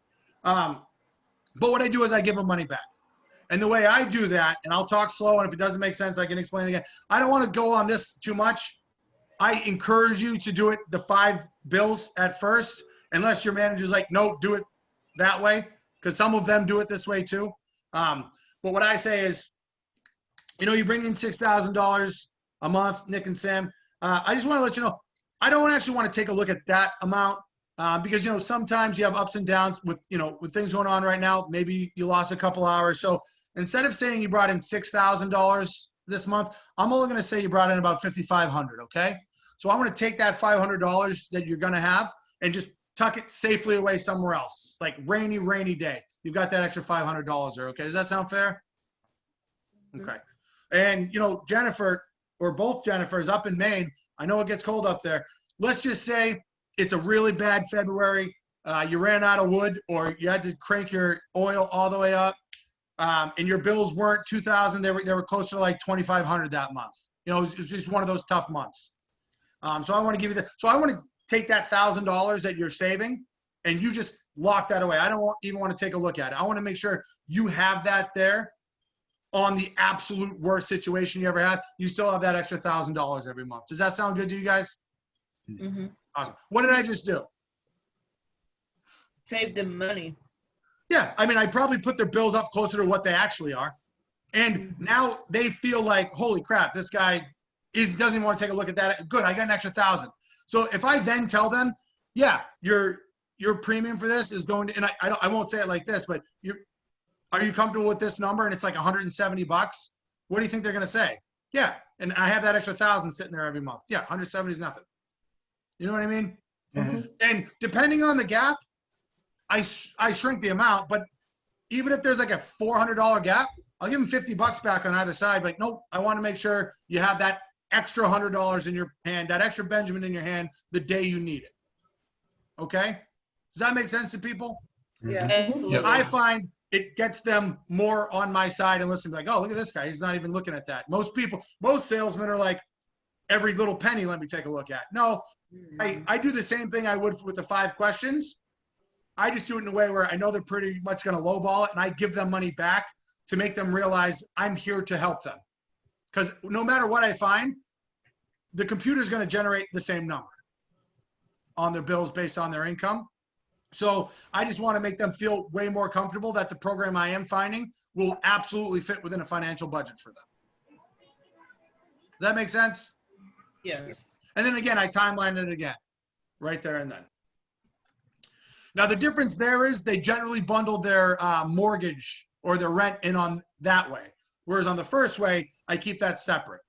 But what I do is I give them money back. And the way I do that, and I'll talk slow, and if it doesn't make sense, I can explain it again. I don't want to go on this too much. I encourage you to do it the 5 bills at first, unless your manager's like, no, do it that way, because some of them do it this way too. But what I say is, you bring in $6,000 a month, Nick and Sam. I just want to let you know, I don't actually want to take a look at that amount. because, you know, sometimes you have ups and downs with, you know, with things going on right now. Maybe you lost a couple hours. So instead of saying you brought in $6,000 this month, I'm only going to say you brought in about $5,500. Okay. So I'm going to take that $500 that you're going to have and just tuck it safely away somewhere else, like rainy day. You've got that extra $500 there. Okay. Does that sound fair? Okay. And, you know, Jennifer, or both Jennifers up in Maine, I know it gets cold up there. Let's just say it's a really bad February. You ran out of wood, or you had to crank your oil all the way up, and your bills weren't 2,000. They were closer to like 2,500 that month. You know, it was just one of those tough months. So I want to give you that. So I want to take that $1,000 that you're saving, and you just lock that away. I don't even want to take a look at it. I want to make sure you have that there. On the absolute worst situation you ever had, you still have that extra $1,000 every month. Does that sound good to you guys? Mm-hmm. Awesome. What did I just do? Save them money. Yeah, I mean, I probably put their bills up closer to what they actually are. And now they feel like, holy crap, this guy doesn't even want to take a look at that. Good, I got an extra 1,000. So if I then tell them, yeah, your premium for this is going to, and I won't say it like this, but are you comfortable with this number? And it's like $170. What do you think they're going to say? Yeah. And I have that extra 1,000 sitting there every month. Yeah. 170 is nothing. You know what I mean? Mhm. And depending on the gap, I shrink the amount, but even if there's like a $400 gap, I'll give them $50 back on either side. Like, nope, I want to make sure you have that extra $100 in your hand, that extra Benjamin in your hand the day you need it. Okay. Does that make sense to people? Yeah. Absolutely. I find it gets them more on my side and listen, like, oh, look at this guy. He's not even looking at that. Most salesmen are like, every little penny, let me take a look at. No, I do the same thing I would with the 5 questions. I just do it in a way where I know they're pretty much going to lowball it, and I give them money back to make them realize I'm here to help them. Because no matter what I find, the computer's going to generate the same number on their bills based on their income. So I just want to make them feel way more comfortable that the program I am finding will absolutely fit within a financial budget for them. Does that make sense? Yes. And then again, I timeline it again, right there and then. Now the difference there is they generally bundle their mortgage or their rent in on that way. Whereas on the first way, I keep that separate.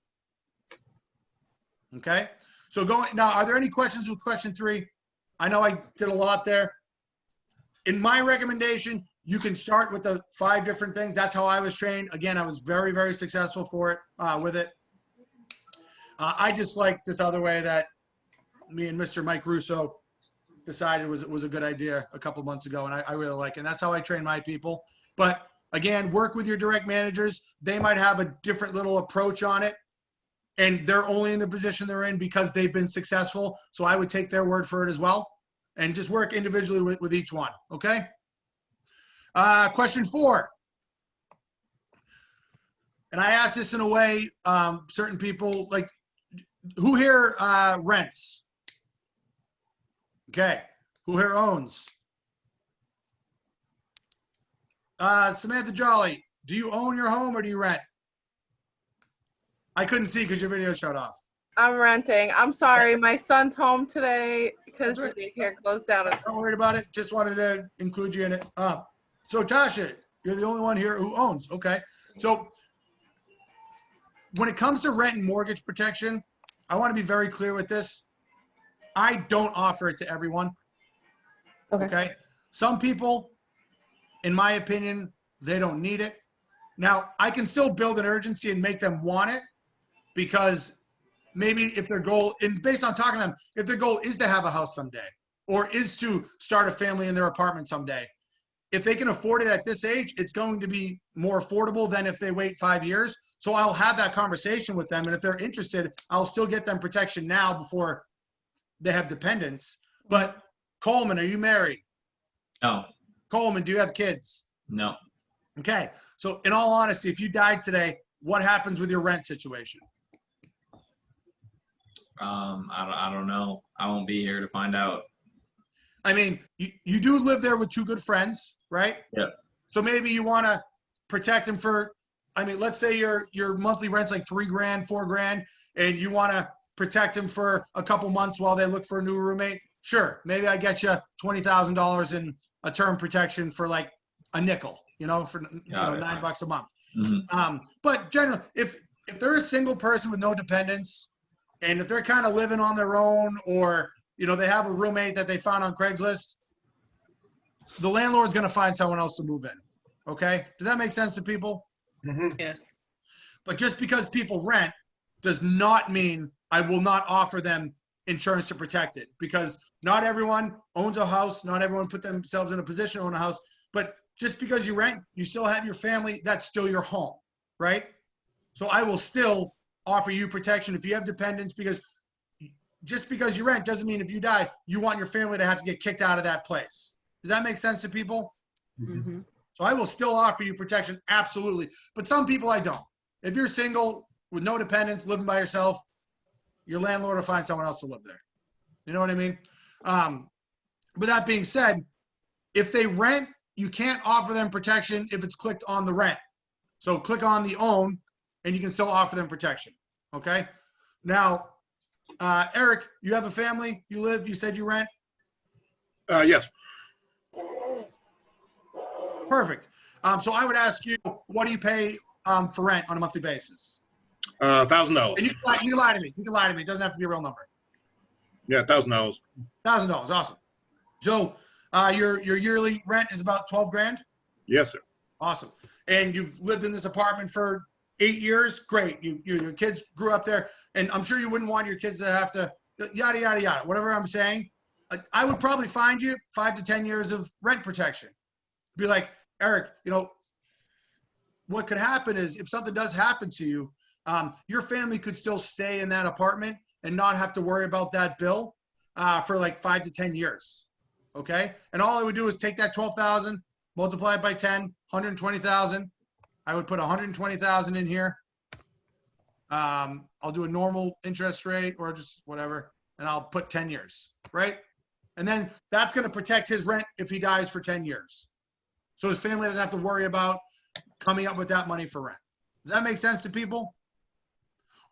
Okay? So now, are there any questions with question 3? I know I did a lot there. In my recommendation, you can start with the 5 different things. That's how I was trained. Again, I was very, very successful with it. I just like this other way that me and Mr. Mike Russo decided was a good idea a couple months ago, and I really like it. And that's how I train my people. But again, work with your direct managers. They might have a different little approach on it, and they're only in the position they're in because they've been successful. So I would take their word for it as well. And just work individually with each one, okay? Question 4. And I asked this in a way, certain people, like, who here rents? Okay, who here owns? Samantha Jolly, do you own your home or do you rent? I couldn't see because your video shut off. I'm renting. I'm sorry. My son's home today because That's the right. daycare closed down. Don't worry about it. Just wanted to include you in it. So Tasha, you're the only one here who owns. Okay. So when it comes to rent and mortgage protection, I want to be very clear with this. I don't offer it to everyone. Okay. Some people, in my opinion, they don't need it. Now, I can still build an urgency and make them want it because maybe if their goal, and based on talking to them, if their goal is to have a house someday or is to start a family in their apartment someday, if they can afford it at this age, it's going to be more affordable than if they wait 5 years. So I'll have that conversation with them. And if they're interested, I'll still get them protection now before they have dependents. But Coleman, are you married? No, Coleman, do you have kids? no. Okay. So in all honesty, if you died today, what happens with your rent situation? I don't know. I won't be here to find out. I mean, you do live there with 2 good friends, right? Yeah. So maybe you want to protect them for, I mean, let's say your monthly rent's like $3,000, $4,000, and you want to protect them for a couple months while they look for a new roommate. sure, maybe I get you $20,000 in a term protection for like a nickel, for Got it. $9 a month. Mhm. But generally, if they're a single person with no dependents, and if they're kind of living on their own, or they have a roommate that they found on Craigslist, the landlord's going to find someone else to move in. Okay, does that make sense to people? Yes. But just because people rent does not mean I will not offer them insurance to protect it, because not everyone owns a house. Not everyone put themselves in a position to own a house. But just because you rent, you still have your family. That's still your home, right? So I will still offer you protection if you have dependents, because just because you rent doesn't mean if you die, you want your family to have to get kicked out of that place. Does that make sense to people? Mm-hmm. So I will still offer you protection, absolutely. But some people I don't. If you're single with no dependents, living by yourself, your landlord will find someone else to live there. You know what I mean? But that being said, if they rent, you can't offer them protection if it's clicked on the rent. So click on the own, and you can still offer them protection. Okay? Now, Eric, you have a family? You said you rent? Yes. Perfect. So I would ask you, what do you pay for rent on a monthly basis? $1,000. And you can lie to me. You can lie to me. It doesn't have to be a real number. Yeah, $1,000. $1,000. Awesome. So your yearly rent is about 12 grand? Yes, sir. Awesome. And you've lived in this apartment for 8 years? Great. Your kids grew up there. And I'm sure you wouldn't want your kids to have to, yada, yada, yada, whatever I'm saying. I would probably find you 5 to 10 years of rent protection. Be like, Eric, what could happen is if something does happen to you, your family could still stay in that apartment and not have to worry about that bill for like 5 to 10 years. Okay. And all I would do is take that 12,000, multiply it by 10, 120,000. I would put 120,000 in here. I'll do a normal interest rate or just whatever, and I'll put 10 years, right? And then that's going to protect his rent if he dies for 10 years. So his family doesn't have to worry about coming up with that money for rent. Does that make sense to people?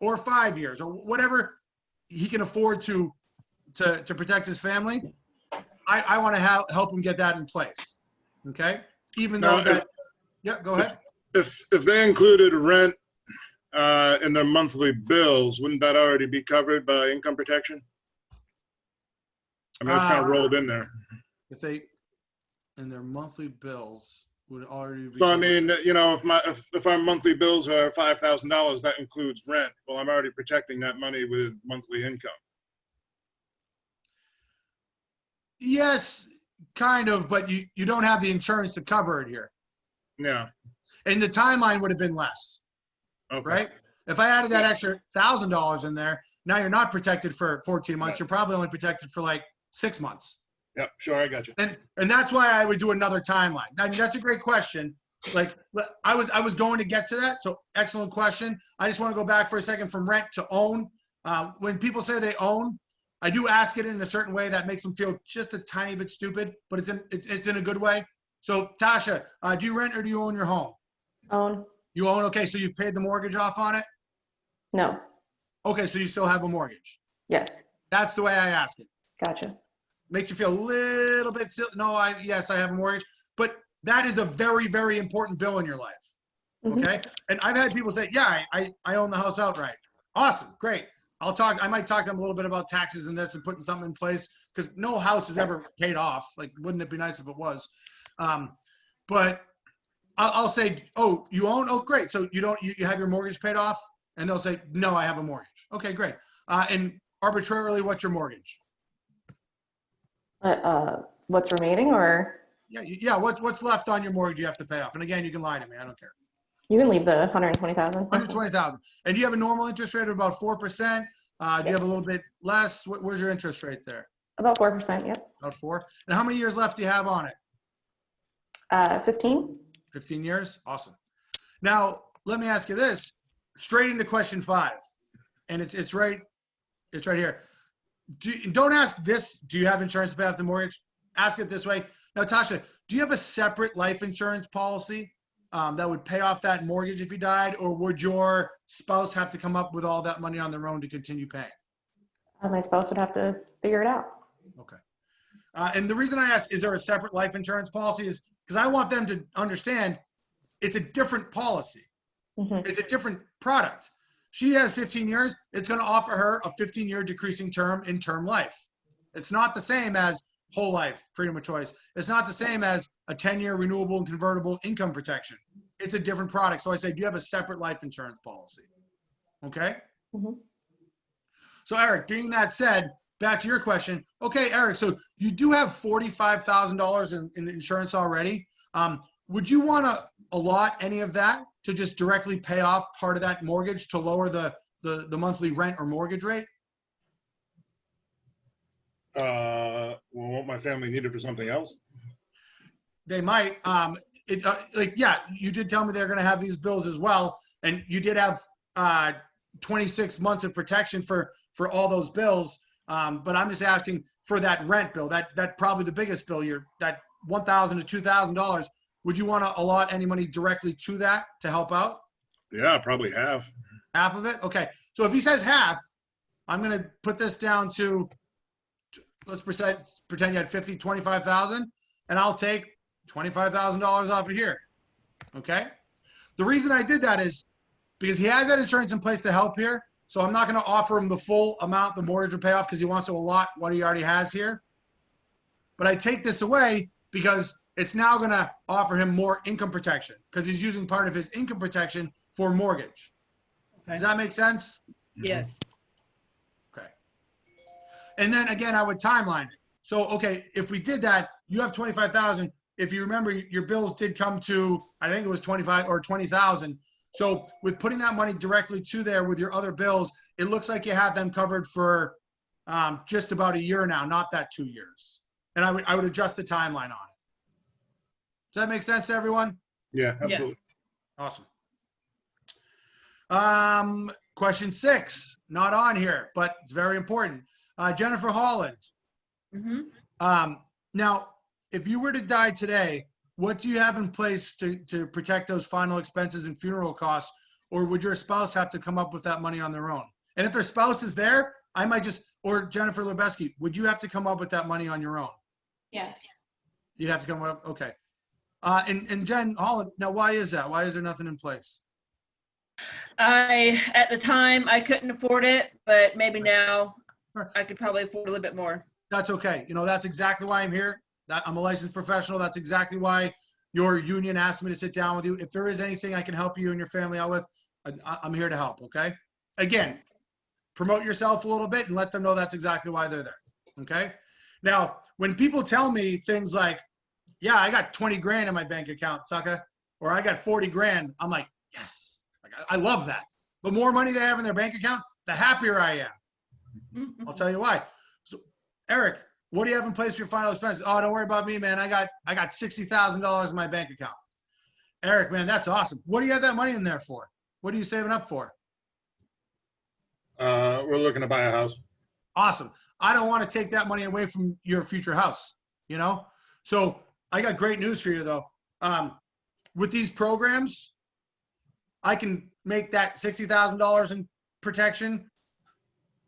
Or 5 years, or whatever he can afford to protect his family. I want to help him get that in place. Okay? Even though yeah, go ahead. If they included rent in their monthly bills, wouldn't that already be covered by income protection? I mean, it's kind of rolled in there. If they and their monthly bills would already be. So I mean, if our monthly bills are $5,000, that includes rent. Well, I'm already protecting that money with monthly income. Yes, kind of, but you don't have the insurance to cover it here. Yeah. And the timeline would have been less, Okay. right? If I added that extra $1,000 in there, now you're not protected for 14 months. Right. You're probably only protected for like 6 months. Yep. Sure. I got you. And that's why I would do another timeline. I mean, that's a great question. Like I was going to get to that. So excellent question. I just want to go back for a second from rent to own. When people say they own, I do ask it in a certain way that makes them feel just a tiny bit stupid, but it's in a good way. So Tasha, do you rent or do you own your home? Own? You own. Okay. So you've paid the mortgage off on it. No. Okay. So you still have a mortgage. Yes. That's the way I ask it. Gotcha. Makes you feel a little bit silly. No, yes, I have a mortgage, but that is a very, very important bill in your life. Mhm. Okay. And I've had people say, yeah, I own the house outright. Awesome. Great. I might talk to them a little bit about taxes and this and putting something in place, because no house is ever paid off. Like, wouldn't it be nice if it was? But I'll say, oh, you own? Oh, great. So you have your mortgage paid off? And they'll say, no, I have a mortgage. Okay, great. And arbitrarily, what's your mortgage? What's remaining, or Yeah. What's left on your mortgage you have to pay off? And again, you can lie to me. I don't care. you can leave the 120,000. 120,000. And do you have a normal interest rate of about 4%? Do you have a little bit less? Where's your interest rate there? About 4%. Yep. About 4. And how many years left do you have on it? 15. 15 years. Awesome. Now let me ask you this. Straight into question 5, and it's right here. Don't ask this, do you have insurance to pay off the mortgage? Ask it this way. Now, Tasha, do you have a separate life insurance policy that would pay off that mortgage if you died, or would your spouse have to come up with all that money on their own to continue paying? My spouse would have to figure it out. Okay. And the reason I ask, is there a separate life insurance policy, is because I want them to understand it's a different policy. Mhm. It's a different product. She has 15 years. It's going to offer her a 15-year decreasing term in term life. It's not the same as whole life, freedom of choice. It's not the same as a 10-year renewable and convertible income protection. It's a different product. So I say, do you have a separate life insurance policy? Okay. Mhm. So Eric, being that said, back to your question. Okay, Eric, so you do have $45,000 in insurance already. Would you want to allot any of that to just directly pay off part of that mortgage to lower the monthly rent or mortgage rate? Well, won't my family need it for something else? They might. Yeah, you did tell me they're going to have these bills as well, and you did have 26 months of protection for all those bills. But I'm just asking for that rent bill. That probably the biggest bill. That $1,000 to $2,000. Would you want to allot any money directly to that to help out? Yeah, I probably have. Half of it? Okay. So if he says half, I'm going to put this down to, let's pretend you had 50, 25,000, and I'll take $25,000 off of here. Okay. The reason I did that is because he has that insurance in place to help here. So I'm not going to offer him the full amount the mortgage will pay off because he wants to allot what he already has here. But I take this away because it's now going to offer him more income protection because he's using part of his income protection for mortgage. Does that make sense? Yes. Okay. And then again, I would timeline it. So, okay, if we did that, you have 25,000. If you remember, your bills did come to, I think it was 25 or 20,000. So with putting that money directly to there with your other bills, it looks like you have them covered for just about a year now, not that 2 years. And I would adjust the timeline on it. Does that make sense to everyone? Yeah, absolutely. Awesome. Question 6, not on here, but it's very important. Jennifer Holland. Mm-hmm. Now, if you were to die today, what do you have in place to protect those final expenses and funeral costs? Or would your spouse have to come up with that money on their own? And if their spouse is there, I might just, or Jennifer Lubeski, would you have to come up with that money on your own? Yes. You'd have to come up, okay. And Jen Holland, now why is that? Why is there nothing in place? At the time, I couldn't afford it, but maybe now I could probably afford a little bit more. That's okay. You know, that's exactly why I'm here. I'm a licensed professional. That's exactly why your union asked me to sit down with you. If there is anything I can help you and your family out with, I'm here to help, okay? Again, promote yourself a little bit and let them know that's exactly why they're there, okay? Now, when people tell me things like, yeah, I got 20 grand in my bank account, sucker, or I got 40 grand, I'm like, yes, like, I love that. The more money they have in their bank account, the happier I am. I'll tell you why. So, Eric, what do you have in place for your final expenses? Oh, don't worry about me, man. I got $60,000 in my bank account. Eric, man, that's awesome. What do you have that money in there for? What are you saving up for? We're looking to buy a house. Awesome. I don't want to take that money away from your future house, you know? So I got great news for you though. With these programs, I can make that $60,000 in protection,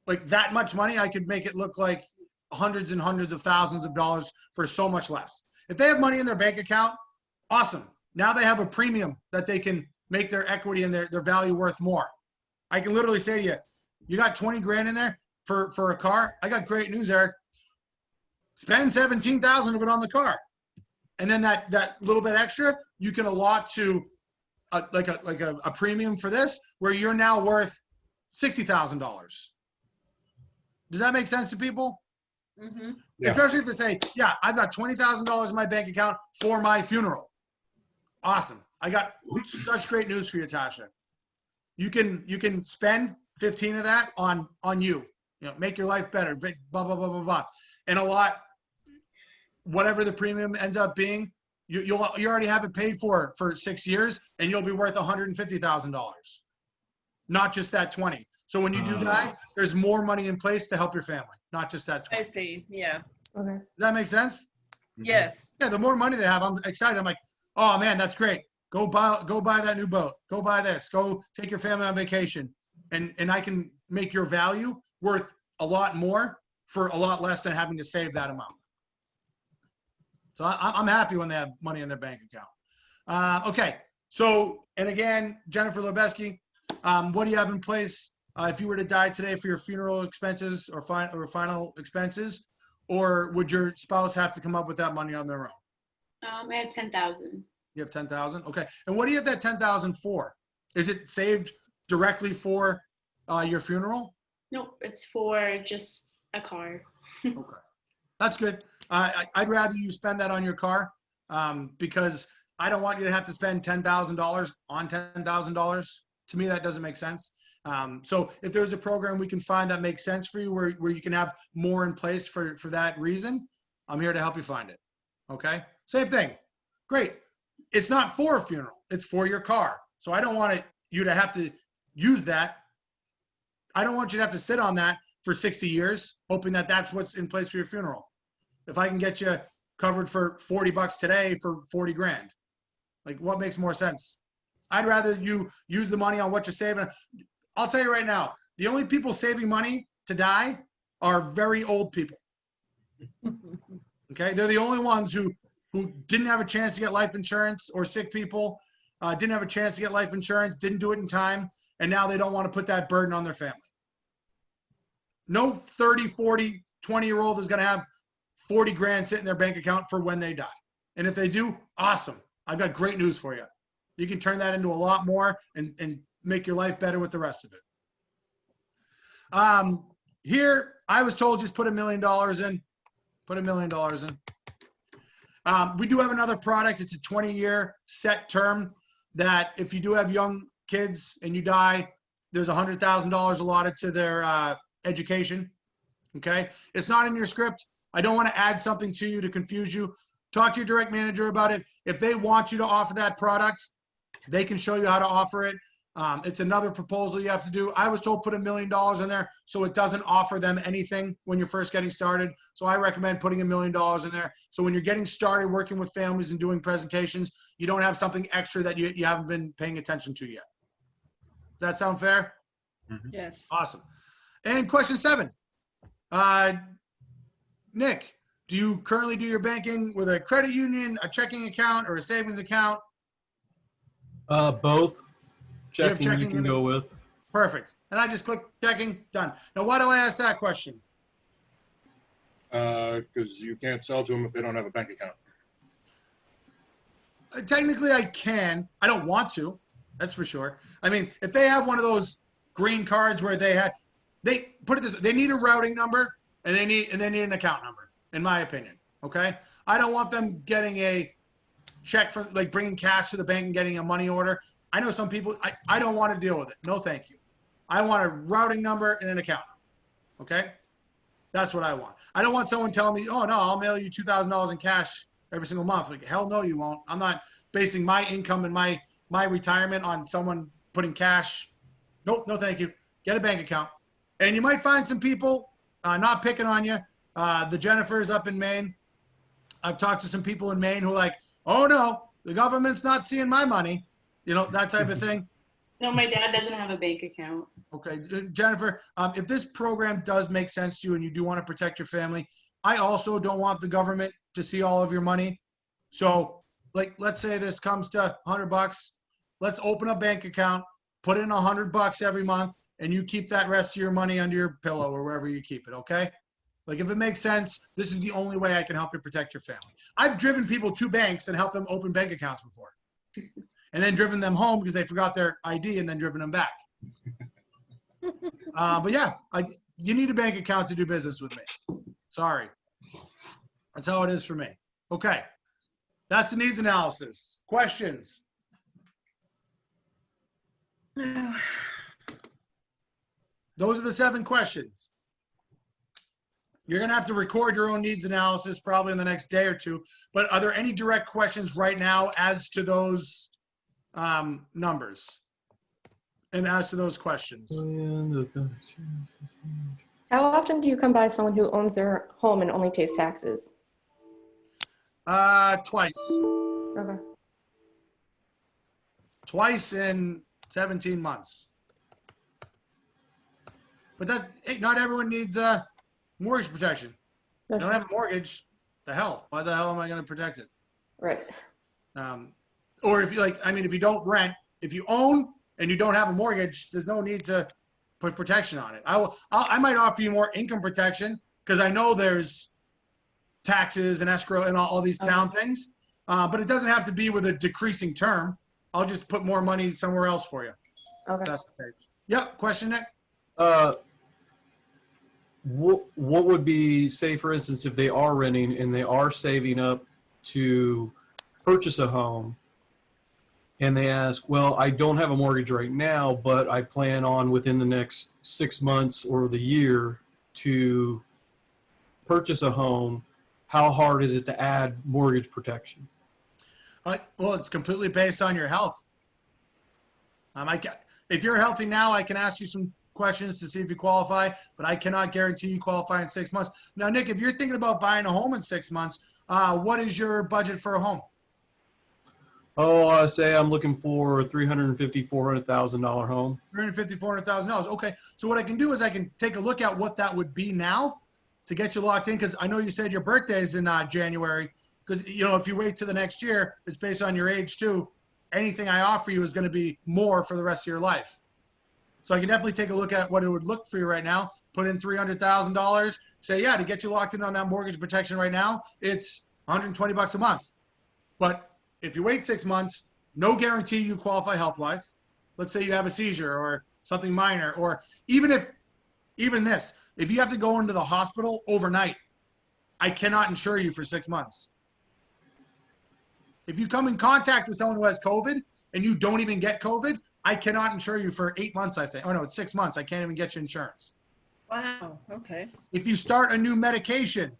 like that much money, I could make it look like hundreds and hundreds of thousands of dollars for so much less. If they have money in their bank account, awesome. Now they have a premium that they can make their equity and their value worth more. I can literally say to you, you got 20 grand in there for a car. I got great news, Eric. Spend 17,000 of it on the car. And then that little bit extra, you can allot to a premium for this, where you're now worth $60,000. Does that make sense to people? Mm-hmm. Yeah. Especially if they say, yeah, I've got $20,000 in my bank account for my funeral. Awesome. I got such great news for you, Tasha. You can spend 15 of that on you. You know, make your life better, blah, blah, blah, blah, blah. And a lot, whatever the premium ends up being, you already have it paid for 6 years, and you'll be worth $150,000. Not just that 20. So when you do die, there's more money in place to help your family, not just that 20. I see. Yeah. Okay. Does that make sense? Yes. Yeah, the more money they have, I'm excited. I'm like, oh man, that's great. Go buy that new boat. Go buy this. Go take your family on vacation. And I can make your value worth a lot more for a lot less than having to save that amount. So I'm happy when they have money in their bank account. Okay. So, and again, Jennifer Lebeski, what do you have in place if you were to die today for your funeral expenses or final expenses? Or would your spouse have to come up with that money on their own? I have 10,000. You have 10,000. Okay. And what do you have that 10,000 for? Is it saved directly for your funeral? Nope, it's for just a car. Okay. That's good. I'd rather you spend that on your car because I don't want you to have to spend $10,000 on $10,000. To me, that doesn't make sense. So if there's a program we can find that makes sense for you where you can have more in place for that reason, I'm here to help you find it. Okay. Same thing. Great. It's not for a funeral. It's for your car. So I don't want you to have to use that. I don't want you to have to sit on that for 60 years, hoping that that's what's in place for your funeral. If I can get you covered for $40 today for 40 grand, like what makes more sense? I'd rather you use the money on what you're saving. I'll tell you right now, the only people saving money to die are very old people. Okay. They're the only ones who didn't have a chance to get life insurance, or sick people didn't have a chance to get life insurance, didn't do it in time. And now they don't want to put that burden on their family. No 30, 40, 20-year-old is going to have 40 grand sit in their bank account for when they die. And if they do, awesome. I've got great news for you. You can turn that into a lot more and make your life better with the rest of it. Here, I was told just put $1 million in. Put $1 million in. We do have another product. It's a 20-year set term that if you do have young kids and you die, there's $100,000 allotted to their education. Okay. It's not in your script. I don't want to add something to you to confuse you. Talk to your direct manager about it. If they want you to offer that product, they can show you how to offer it. It's another proposal you have to do. I was told put $1 million in there so it doesn't offer them anything when you're first getting started. So I recommend putting $1 million in there. So when you're getting started working with families and doing presentations, you don't have something extra that you haven't been paying attention to yet. Does that sound fair? Yes. Awesome. And question 7. Nick, do you currently do your banking with a credit union, a checking account, or a savings account? Both. You have Checking you checking can go with. Perfect. And I just click checking, done. Now, why do I ask that question? Because you can't sell to them if they don't have a bank account. Technically, I can. I don't want to. That's for sure. I mean, if they have one of those green cards where they put it this, they need a routing number and they need an account number, in my opinion. Okay. I don't want them getting a check for like bringing cash to the bank and getting a money order. I know some people, I don't want to deal with it. No, thank you. I want a routing number and an account number. Okay. That's what I want. I don't want someone telling me, oh no, I'll mail you $2,000 in cash every single month. Like, hell no, you won't. I'm not basing my income and my retirement on someone putting cash. Nope, no thank you. Get a bank account. And you might find some people, not picking on you, the Jennifers up in Maine. I've talked to some people in Maine who are like, oh no, the government's not seeing my money. You know, that type of thing. No, my dad doesn't have a bank account. Okay, Jennifer, if this program does make sense to you and you do want to protect your family, I also don't want the government to see all of your money. So, like, let's say this comes to $100. Let's open a bank account, put in $100 every month, and you keep that rest of your money under your pillow or wherever you keep it, okay? Like, if it makes sense, this is the only way I can help you protect your family. I've driven people to banks and helped them open bank accounts before. And then driven them home because they forgot their ID and then driven them back. But yeah, you need a bank account to do business with me. Sorry. That's how it is for me. Okay. That's the needs analysis. Questions? No. Those are the 7 questions. You're going to have to record your own needs analysis probably in the next day or 2. But are there any direct questions right now as to those numbers and as to those questions? How often do you come by someone who owns their home and only pays taxes? Twice. Okay. Twice in 17 months. But hey, not everyone needs mortgage protection. You don't have a mortgage, The hell? Why the hell am I going to protect it? Right. Or if you like, I mean, if you don't rent, if you own and you don't have a mortgage, there's no need to put protection on it. I might offer you more income protection because I know there's taxes and escrow and all these town things, but it doesn't have to be with a decreasing term. I'll just put more money somewhere else for you. Okay. That's the case. Yep. Question, Nick? What would be, say, for instance, if they are renting and they are saving up to purchase a home, and they ask, well, I don't have a mortgage right now, but I plan on within the next 6 months or the year to purchase a home. How hard is it to add mortgage protection? Well, it's completely based on your health. If you're healthy now, I can ask you some questions to see if you qualify, but I cannot guarantee you qualify in 6 months. Now, Nick, if you're thinking about buying a home in 6 months, what is your budget for a home? Oh, say I'm looking for a $350,000, $400,000 home. $350,000, $400,000. Okay. So what I can do is I can take a look at what that would be now to get you locked in. Because I know you said your birthday is in January. Because, if you wait to the next year, it's based on your age too. Anything I offer you is going to be more for the rest of your life. So I can definitely take a look at what it would look for you right now. Put in $300,000. Say, yeah, to get you locked in on that mortgage protection right now, it's $120 a month. But if you wait 6 months, no guarantee you qualify health-wise. Let's say you have a seizure or something minor, or even this, if you have to go into the hospital overnight, I cannot insure you for 6 months. If you come in contact with someone who has COVID and you don't even get COVID, I cannot insure you for 8 months, I think. Oh, no, it's 6 months. I can't even get you insurance. Wow. Okay. If you start a new medication,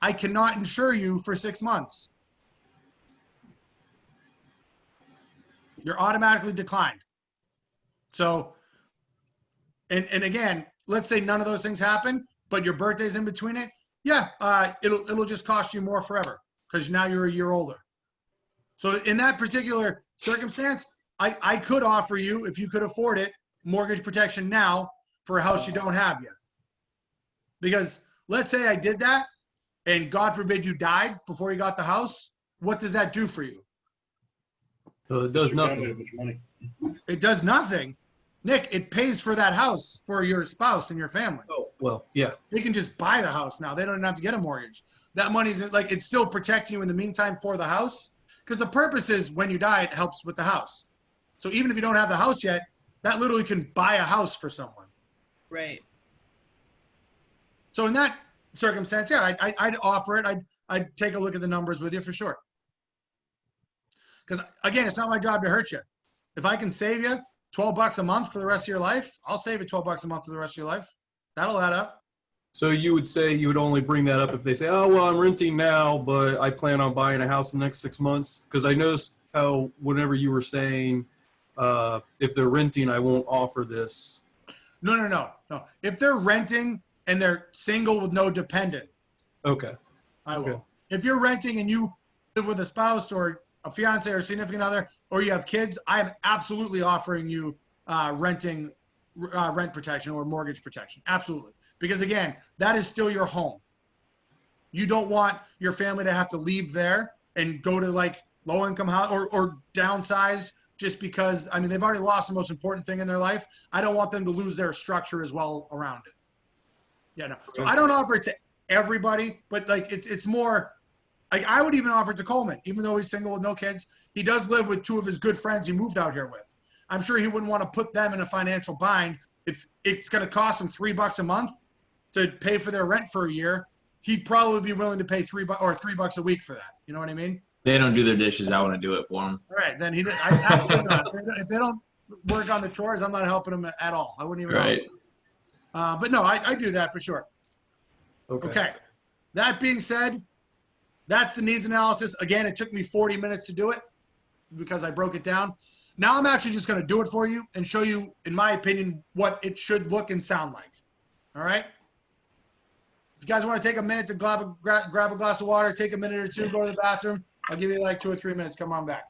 I cannot insure you for 6 months. You're automatically declined. So, and again, let's say none of those things happen, but your birthday's in between it. Yeah, it'll just cost you more forever because now you're a year older. So in that particular circumstance, I could offer you, if you could afford it, mortgage protection now for a house you don't have yet. Because let's say I did that and God forbid you died before you got the house. What does that do for you? So it does nothing. It does nothing. Nick, it pays for that house for your spouse and your family. Oh, well, yeah. They can just buy the house now. They don't even have to get a mortgage. That money's like, it's still protecting you in the meantime for the house. Because the purpose is when you die, it helps with the house. So even if you don't have the house yet, that literally can buy a house for someone. Right. So in that circumstance, yeah, I'd offer it. I'd take a look at the numbers with you for sure. Because again, it's not my job to hurt you. If I can save you $12 a month for the rest of your life, I'll save you $12 a month for the rest of your life. That'll add up. So you would say you would only bring that up if they say, oh, well, I'm renting now, but I plan on buying a house in the next 6 months? Because I noticed how whenever you were saying, if they're renting, I won't offer this. No. If they're renting and they're single with no dependent, Okay. I will. Okay. If you're renting and you live with a spouse or a fiance or a significant other, or you have kids, I am absolutely offering you rent protection or mortgage protection. Absolutely. Because again, that is still your home. You don't want your family to have to leave there and go to like low income house or downsize just because, I mean, they've already lost the most important thing in their life. I don't want them to lose their structure as well around it. Yeah, no. So I don't offer it to everybody, but like it's more like I would even offer it to Coleman, even though he's single with no kids. He does live with two of his good friends he moved out here with. I'm sure he wouldn't want to put them in a financial bind. If it's going to cost him $3 a month to pay for their rent for a year, he'd probably be willing to pay $3 a week for that. You know what I mean? They don't do their dishes. I want to do it for them. All right, then absolutely not. If they don't work on the chores, I'm not helping them at all. I wouldn't even. Right. But no, I do that for sure. Okay. That being said, that's the needs analysis. Again, it took me 40 minutes to do it because I broke it down. Now I'm actually just going to do it for you and show you, in my opinion, what it should look and sound like. All right? If you guys want to take a minute to grab a glass of water, take a minute or two, go to the bathroom, I'll give you like 2 or 3 minutes. Come on back.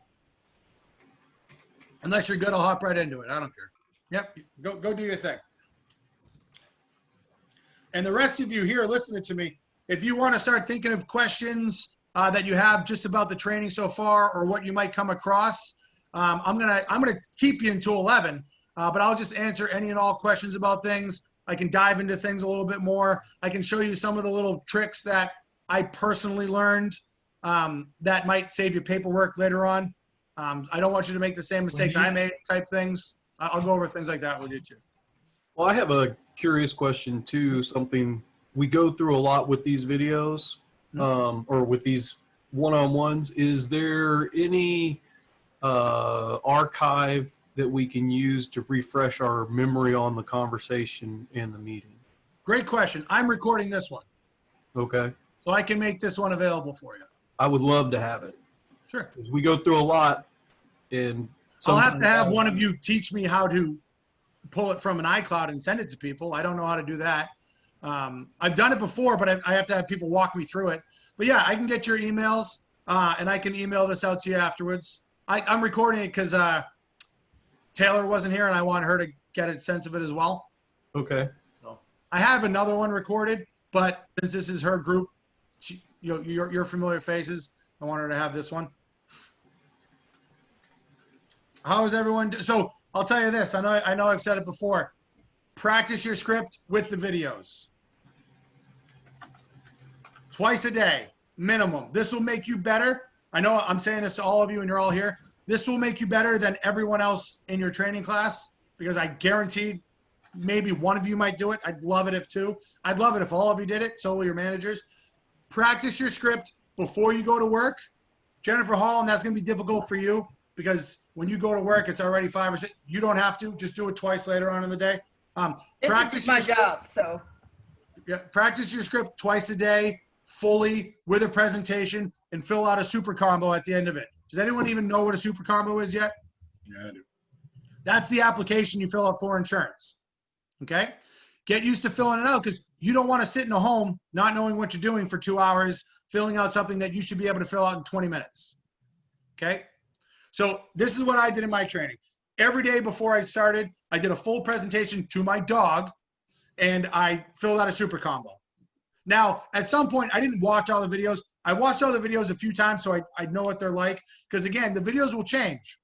Unless you're good, I'll hop right into it. I don't care. Yep, go do your thing. And the rest of you here listening to me, if you want to start thinking of questions that you have just about the training so far or what you might come across, I'm gonna keep you until 11, but I'll just answer any and all questions about things. I can dive into things a little bit more. I can show you some of the little tricks that I personally learned that might save you paperwork later on. I don't want you to make the same mistakes I made type things. I'll go over things like that with you too. Well, I have a curious question too, something we go through a lot with these videos, or with these one-on-ones. Is there any archive that we can use to refresh our memory on the conversation in the meeting? Great question. I'm recording this one, Okay. so I can make this one available for you. I would love to have it. Sure. 'Cause we go through a lot, and I'll have to have sometimes- one of you teach me how to pull it from an iCloud and send it to people. I don't know how to do that. I've done it before, but I have to have people walk me through it. But yeah, I can get your emails, and I can email this out to you afterwards. I'm recording it because Taylor wasn't here, and I want her to get a sense of it as well. Okay. So I have another one recorded, but since this is her group, your familiar faces, I want her to have this one. How is everyone? So I'll tell you this. I know I've said it before. Practice your script with the videos. Twice a day, minimum. This will make you better. I know I'm saying this to all of you and you're all here. This will make you better than everyone else in your training class because I guaranteed maybe one of you might do it. I'd love it if two. I'd love it if all of you did it. So will your managers. Practice your script before you go to work. Jennifer Hall, and that's going to be difficult for you because when you go to work, it's already 5 or 6. You don't have to. Just do it twice later on in the day. This is my job, so. Yeah, practice your script twice a day, fully, with a presentation, and fill out a super combo at the end of it. Does anyone even know what a super combo is yet? Yeah, I do. That's the application you fill out for insurance. Okay? Get used to filling it out because you don't want to sit in a home not knowing what you're doing for 2 hours, filling out something that you should be able to fill out in 20 minutes. Okay? So this is what I did in my training. Every day before I started, I did a full presentation to my dog, and I filled out a super combo. Now, at some point, I didn't watch all the videos. I watched all the videos a few times so I know what they're like. Because again, the videos will change.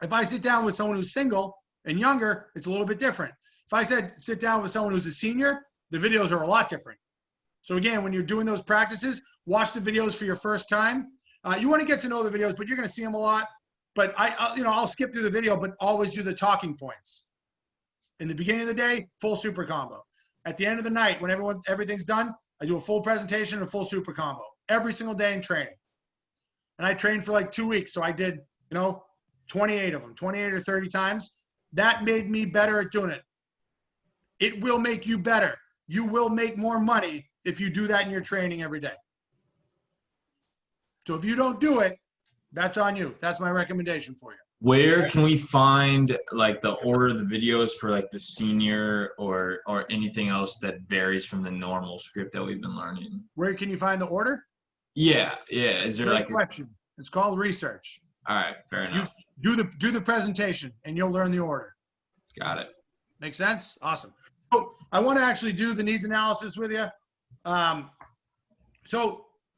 If I sit down with someone who's single and younger, it's a little bit different. If I sit down with someone who's a senior, the videos are a lot different. So again, when you're doing those practices, watch the videos for your first time. You want to get to know the videos, but you're going to see them a lot. But I'll skip through the video, but always do the talking points. In the beginning of the day, full super combo. At the end of the night, when everything's done, I do a full presentation and a full super combo every single day in training. And I trained for like 2 weeks. So I did, 28 of them, 28 or 30 times. That made me better at doing it. It will make you better. You will make more money if you do that in your training every day. So if you don't do it, that's on you. That's my recommendation for you. Where can we find like the order of the videos for like the senior or anything else that varies from the normal script that we've been learning? Where can you find the order? Yeah. Is there Great like question. It's called research. all right, fair enough. Do the presentation and you'll learn the order. Got it. Make sense? Awesome. So I want to actually do the needs analysis with you. Tasha,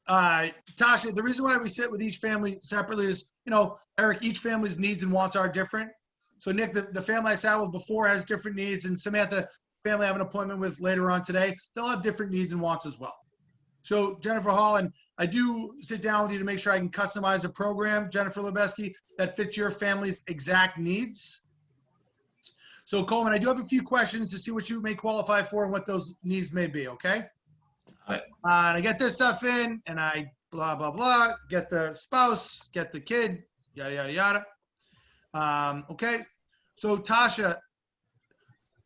the reason why we sit with each family separately is, Eric, each family's needs and wants are different. So Nick, the family I sat with before has different needs, and Samantha, family I have an appointment with later on today, they'll have different needs and wants as well. So Jennifer Hall, and I do sit down with you to make sure I can customize a program, Jennifer Lubeski, that fits your family's exact needs. So Coleman, I do have a few questions to see what you may qualify for and what those needs may be, okay? All right. And I get this stuff in, and I blah, blah, blah, get the spouse, get the kid, yada, yada, yada. Okay, so Tasha,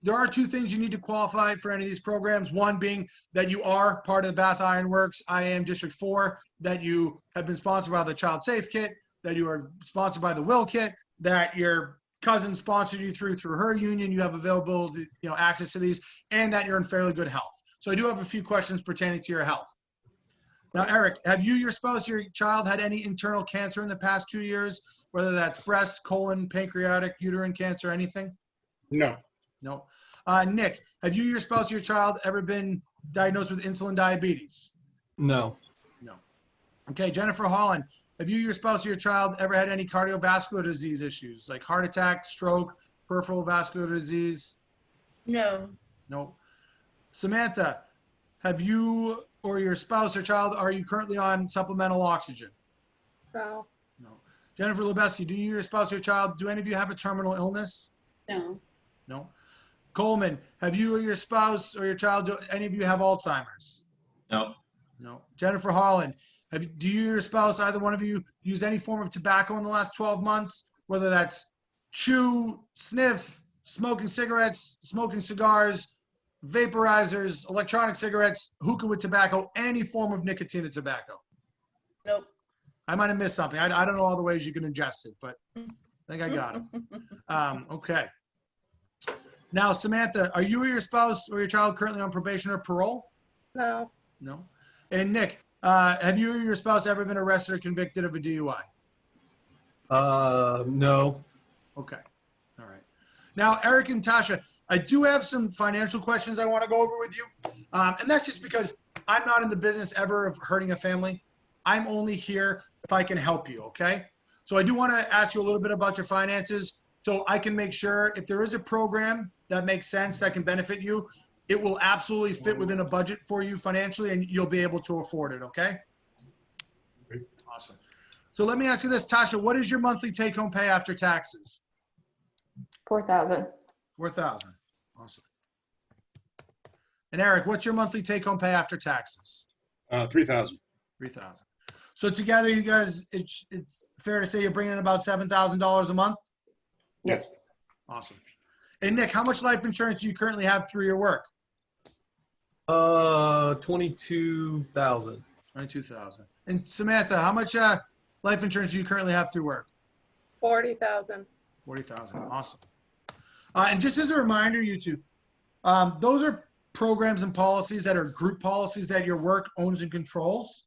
there are 2 things you need to qualify for any of these programs. One being that you are part of the Bath Iron Works IAM District 4, that you have been sponsored by the Child Safe Kit, that you are sponsored by the Will Kit, that your cousin sponsored you through her union, you have availability, access to these, and that you're in fairly good health. So I do have a few questions pertaining to your health. Now, Eric, have you, your spouse, your child had any internal cancer in the past 2 years, whether that's breast, colon, pancreatic, uterine cancer, anything? No. No. Nick, have you, your spouse, your child ever been diagnosed with insulin diabetes? No. No. Okay, Jennifer Holland, have you, your spouse, or your child ever had any cardiovascular disease issues like heart attack, stroke, peripheral vascular disease? No. No. Samantha, have you or your spouse or child, are you currently on supplemental oxygen? No. No. Jennifer Lubeski, do you, your spouse, or your child, do any of you have a terminal illness? No. No. Coleman, have you or your spouse or your child, do any of you have Alzheimer's? No. No. Jennifer Holland, do you or your spouse, either one of you, use any form of tobacco in the last 12 months? Whether that's chew, sniff, smoking cigarettes, smoking cigars, vaporizers, electronic cigarettes, hookah with tobacco, any form of nicotine or tobacco. Nope. I might have missed something. I don't know all the ways you can ingest it, but I think I got it. Okay. Now, Samantha, are you or your spouse or your child currently on probation or parole? No. No. And Nick, have you or your spouse ever been arrested or convicted of a DUI? No. Okay. All right. Now, Eric and Tasha, I do have some financial questions I want to go over with you. And that's just because I'm not in the business ever of hurting a family. I'm only here if I can help you, okay? So I do want to ask you a little bit about your finances so I can make sure if there is a program that makes sense that can benefit you, it will absolutely fit within a budget for you financially and you'll be able to afford it, okay? Awesome. So let me ask you this, Tasha, what is your monthly take-home pay after taxes? 4,000. 4,000. Awesome. And Eric, what's your monthly take-home pay after taxes? 3,000. 3,000. So together, you guys, it's fair to say you're bringing in about $7,000 a month? Yes. Awesome. And Nick, how much life insurance do you currently have through your work? 22,000. 22,000. And Samantha, how much life insurance do you currently have through work? 40,000. 40,000. Awesome. And just as a reminder, you two, those are programs and policies that are group policies that your work owns and controls.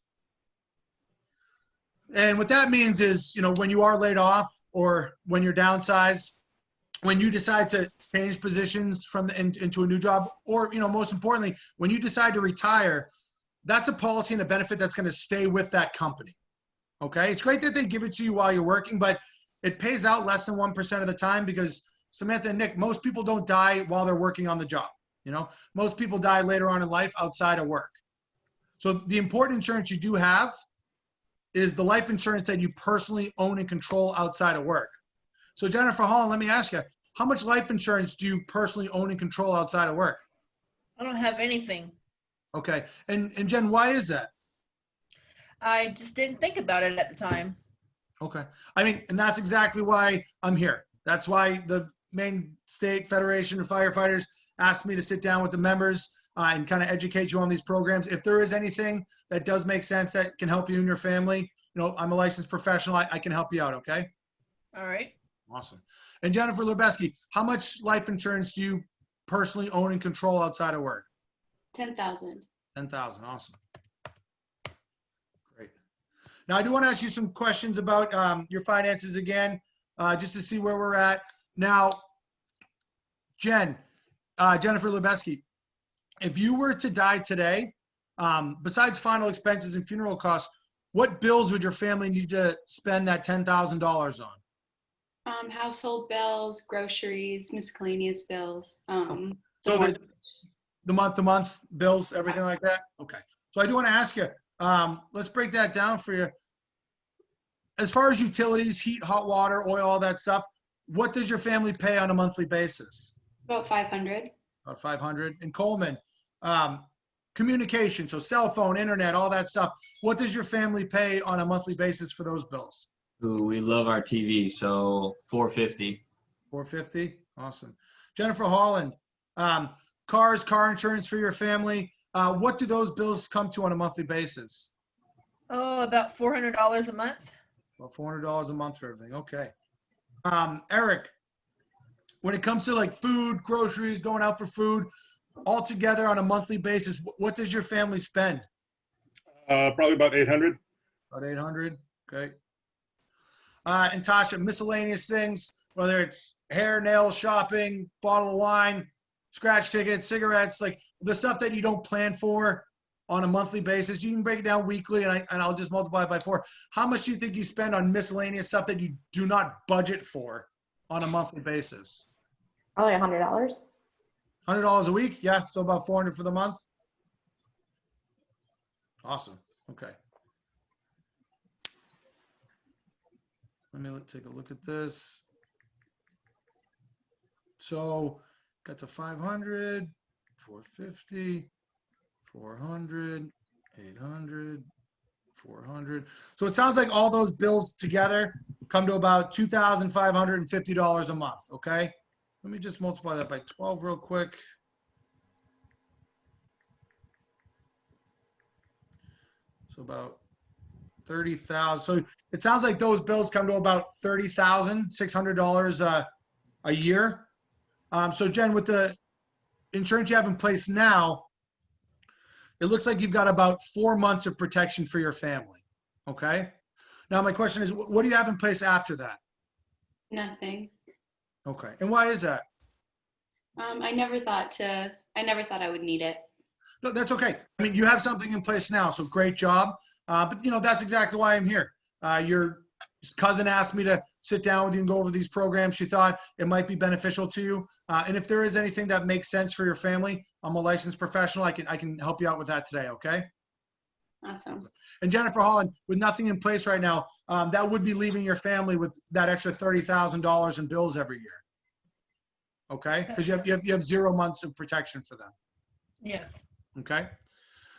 And what that means is, you know, when you are laid off or when you're downsized, when you decide to change positions from into a new job, or, you know, most importantly, when you decide to retire, that's a policy and a benefit that's going to stay with that company. Okay. It's great that they give it to you while you're working, but it pays out less than 1% of the time because Samantha and Nick, most people don't die while they're working on the job. You know, most people die later on in life outside of work. So the important insurance you do have is the life insurance that you personally own and control outside of work. So Jennifer Holland, let me ask you, how much life insurance do you personally own and control outside of work? I don't have anything. Okay. And Jen, why is that? I just didn't think about it at the time. Okay. I mean, and that's exactly why I'm here. That's why the Maine State Federation of Firefighters asked me to sit down with the members and kind of educate you on these programs. If there is anything that does make sense that can help you and your family, you know, I'm a licensed professional. I can help you out. Okay. All right. Awesome. And Jennifer Lubeski, how much life insurance do you personally own and control outside of work? 10,000. 10,000. Awesome. Great. Now I do want to ask you some questions about your finances again, just to see where we're at. Now, Jennifer Lubeski, if you were to die today, besides final expenses and funeral costs, what bills would your family need to spend that $10,000 on? Household bills, groceries, miscellaneous bills. So the month-to-month bills, everything like that? Okay. So I do want to ask you, let's break that down for you. As far as utilities, heat, hot water, oil, all that stuff, what does your family pay on a monthly basis? About 500. About 500. And Coleman, communication, so cell phone, internet, all that stuff. What does your family pay on a monthly basis for those bills? Ooh, we love our TV, so 450. 450. Awesome. Jennifer Holland, cars, car insurance for your family. What do those bills come to on a monthly basis? Oh, about $400 a month. About $400 a month for everything. Okay. Eric, when it comes to like food, groceries, going out for food, all together on a monthly basis, what does your family spend? Probably about 800. About 800. Okay. And Tasha, miscellaneous things, whether it's hair, nails, shopping, bottle of wine, scratch tickets, cigarettes, like the stuff that you don't plan for, on a monthly basis? You can break it down weekly, and I'll just multiply it by 4. How much do you think you spend on miscellaneous stuff that you do not budget for on a monthly basis? Probably $100. $100 a week? Yeah, so about 400 for the month. Awesome. Okay. Let me take a look at this. So got to 500, 450, 400, 800, 400. So it sounds like all those bills together come to about $2,550 a month. Okay. Let me just multiply that by 12 real quick. So about 30,000. So it sounds like those bills come to about $30,600 a year. So Jen, with the insurance you have in place now, it looks like you've got about 4 months of protection for your family. Okay. Now my question is, what do you have in place after that? Nothing. Okay. And why is that? I never thought I would need it. No, that's okay. I mean, you have something in place now, so great job. But you know, that's exactly why I'm here. Your cousin asked me to sit down with you and go over these programs. She thought it might be beneficial to you. And if there is anything that makes sense for your family, I'm a licensed professional. I can help you out with that today. Okay. Awesome. And Jennifer Holland, with nothing in place right now, that would be leaving your family with that extra $30,000 in bills every year. Okay, because you have 0 months of protection for them. Yes. Okay.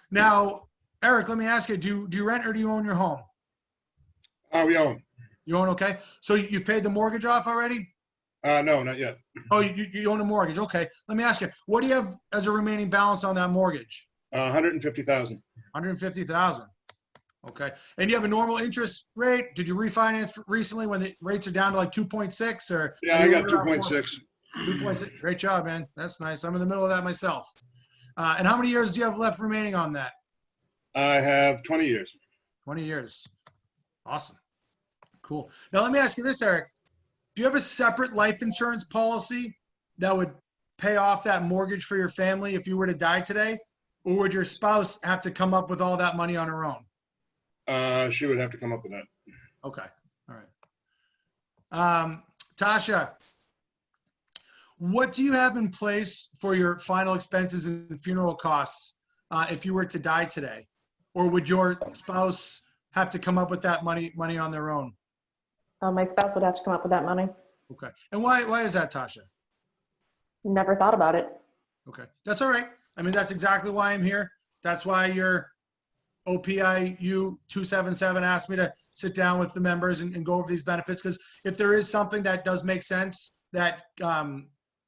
Now, Eric, let me ask you: do you rent or do you own your home? We own. You own. Okay. So you paid the mortgage off already? No, not yet. Oh, you own a mortgage. Okay. Let me ask you: what do you have as a remaining balance on that mortgage? 150,000. 150,000. Okay. And you have a normal interest rate? Did you refinance recently when the rates are down to like 2.6 or? Yeah, I got 2.6. 2.6. Great job, man. That's nice. I'm in the middle of that myself. And how many years do you have left remaining on that? I have 20 years. 20 years. Awesome. Cool. Now let me ask you this, Eric. Do you have a separate life insurance policy that would pay off that mortgage for your family if you were to die today? Or would your spouse have to come up with all that money on her own? She would have to come up with that. Okay. All right. Tasha, what do you have in place for your final expenses and funeral costs if you were to die today? Or would your spouse have to come up with that money on their own? My spouse would have to come up with that money. Okay. And why is that, Tasha? Never thought about it. Okay. That's all right. I mean, that's exactly why I'm here. That's why your OPIU 277 asked me to sit down with the members and go over these benefits. Because if there is something that does make sense that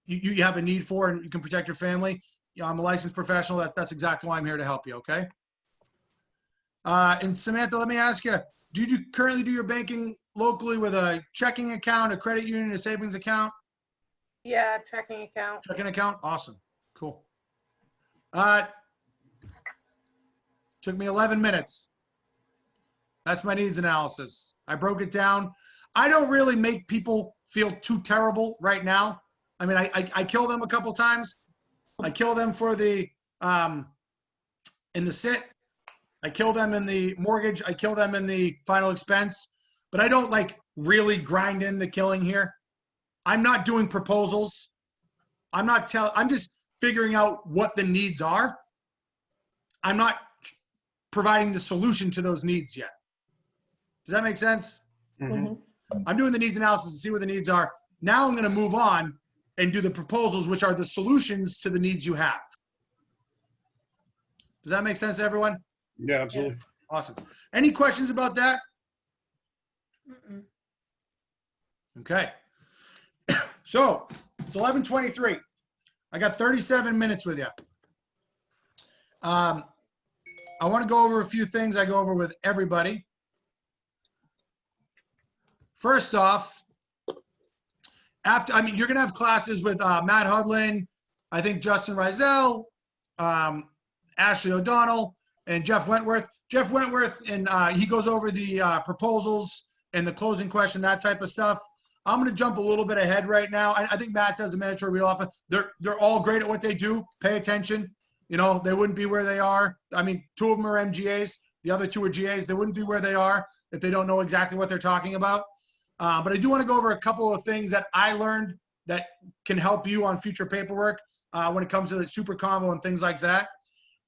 you have a need for and you can protect your family, you know, I'm a licensed professional. That's exactly why I'm here to help you. Okay. And Samantha, let me ask you, do you currently do your banking locally with a checking account, a credit union, a savings account? Yeah, checking account. Checking account? Awesome. Cool. Took me 11 minutes. That's my needs analysis. I broke it down. I don't really make people feel too terrible right now. I mean, I kill them a couple times. I kill them for the, in the sit. I kill them in the mortgage. I kill them in the final expense. But I don't like really grind in the killing here. I'm not doing proposals. I'm just figuring out what the needs are. I'm not providing the solution to those needs yet. Does that make sense? Mhm. I'm doing the needs analysis to see what the needs are. Now I'm going to move on and do the proposals, which are the solutions to the needs you have. Does that make sense to everyone? Yeah, absolutely. Yes. Awesome. Any questions about that? Mm-mm. Okay. So it's 11:23. I got 37 minutes with you. I want to go over a few things I go over with everybody. First off, you're going to have classes with Matt Hudlin, I think Justin Rizell, Ashley O'Donnell, and Jeff Wentworth. Jeff Wentworth, and he goes over the proposals and the closing question, that type of stuff. I'm going to jump a little bit ahead right now. I think Matt does a mandatory read off. They're all great at what they do. Pay attention. You know, they wouldn't be where they are. I mean, 2 of them are MGAs. The other 2 are GAs. They wouldn't be where they are if they don't know exactly what they're talking about. But I do want to go over a couple of things that I learned that can help you on future paperwork when it comes to the super combo and things like that.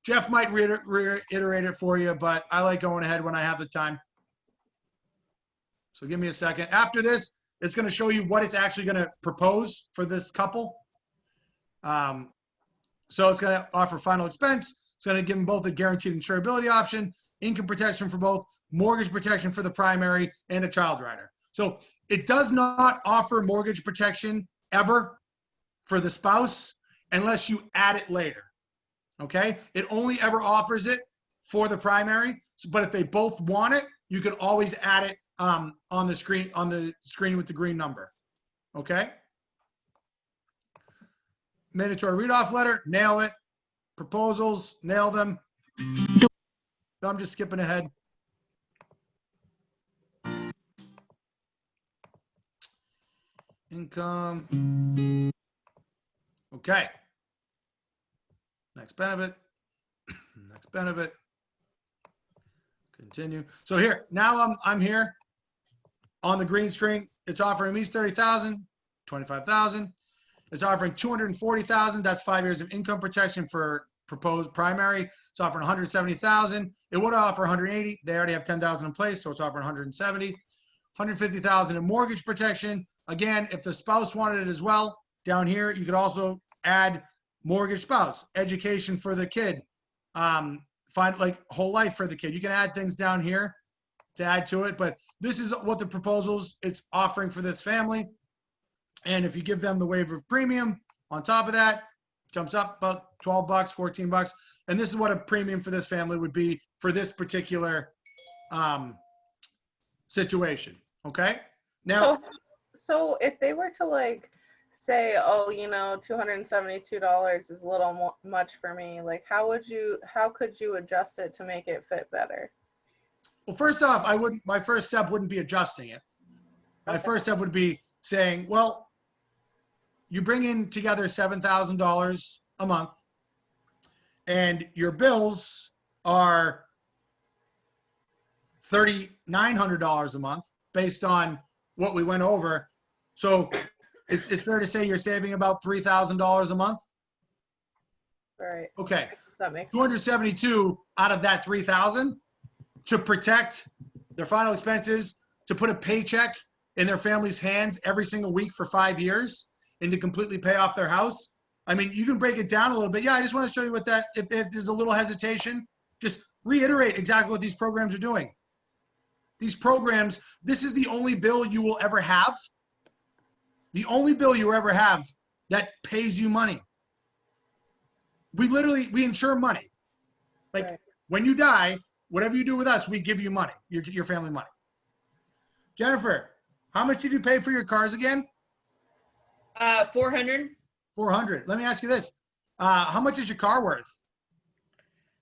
Jeff might reiterate it for you, but I like going ahead when I have the time. So give me a second. After this, it's going to show you what it's actually going to propose for this couple. So it's going to offer final expense. It's going to give them both a guaranteed insurability option, income protection for both, mortgage protection for the primary, and a child rider. So it does not offer mortgage protection ever for the spouse unless you add it later. Okay? It only ever offers it for the primary. But if they both want it, you can always add it on the screen with the green number. Okay? Mandatory read-off letter, nail it. Proposals, nail them. I'm just skipping ahead. Income. Okay. Next benefit. Next benefit. Continue. So here, now I'm here on the green screen. It's offering me 30,000, 25,000. It's offering 240,000. That's 5 years of income protection for proposed primary. It's offering 170,000. It would offer 180. They already have 10,000 in place, so it's offering 170. 150,000 in mortgage protection. Again, if the spouse wanted it as well, down here you could also add mortgage spouse, education for the kid, find like whole life for the kid. You can add things down here to add to it, but this is what the proposals it's offering for this family. And if you give them the waiver of premium on top of that, jumps up about 12 bucks, 14 bucks. And this is what a premium for this family would be for this particular situation. Okay. Now, so if they were to like say, oh, you know, $272 is a little much for me, like how could you adjust it to make it fit better? well, first off, my first step wouldn't be adjusting it. My first step would be saying, well, you bring in together $7,000 a month and your bills are $3,900 a month based on what we went over. So it's fair to say you're saving about $3,000 a month. Right. Okay. Does that make sense? 272 out of that 3,000 to protect their final expenses, to put a paycheck in their family's hands every single week for 5 years, and to completely pay off their house. I mean, you can break it down a little bit. Yeah, I just want to show you what that, if there's a little hesitation, just reiterate exactly what these programs are doing. These programs, this is the only bill you will ever have. The only bill you ever have that pays you money. We insure money. Like Right. when you die, whatever you do with us, we give you money, your family money. Jennifer, how much did you pay for your cars again? 400. 400. Let me ask you this. How much is your car worth?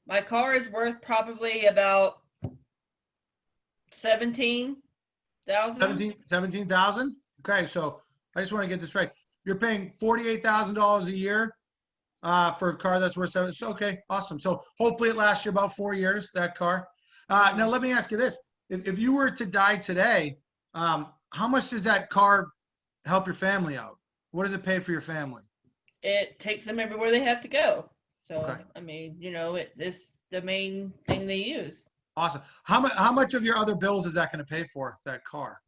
My car is worth probably about 17,000. 17,000? Okay, so I just want to get this right. You're paying $48,000 a year for a car that's worth $7,000. So, okay, awesome. So hopefully it lasts you about 4 years, that car. Now let me ask you this. If you were to die today, how much does that car help your family out? What does it pay for your family? It takes them everywhere they have to go. So, Okay. I mean, you know, it's the main thing they use. Awesome. How much of your other bills is that going to pay for, that car?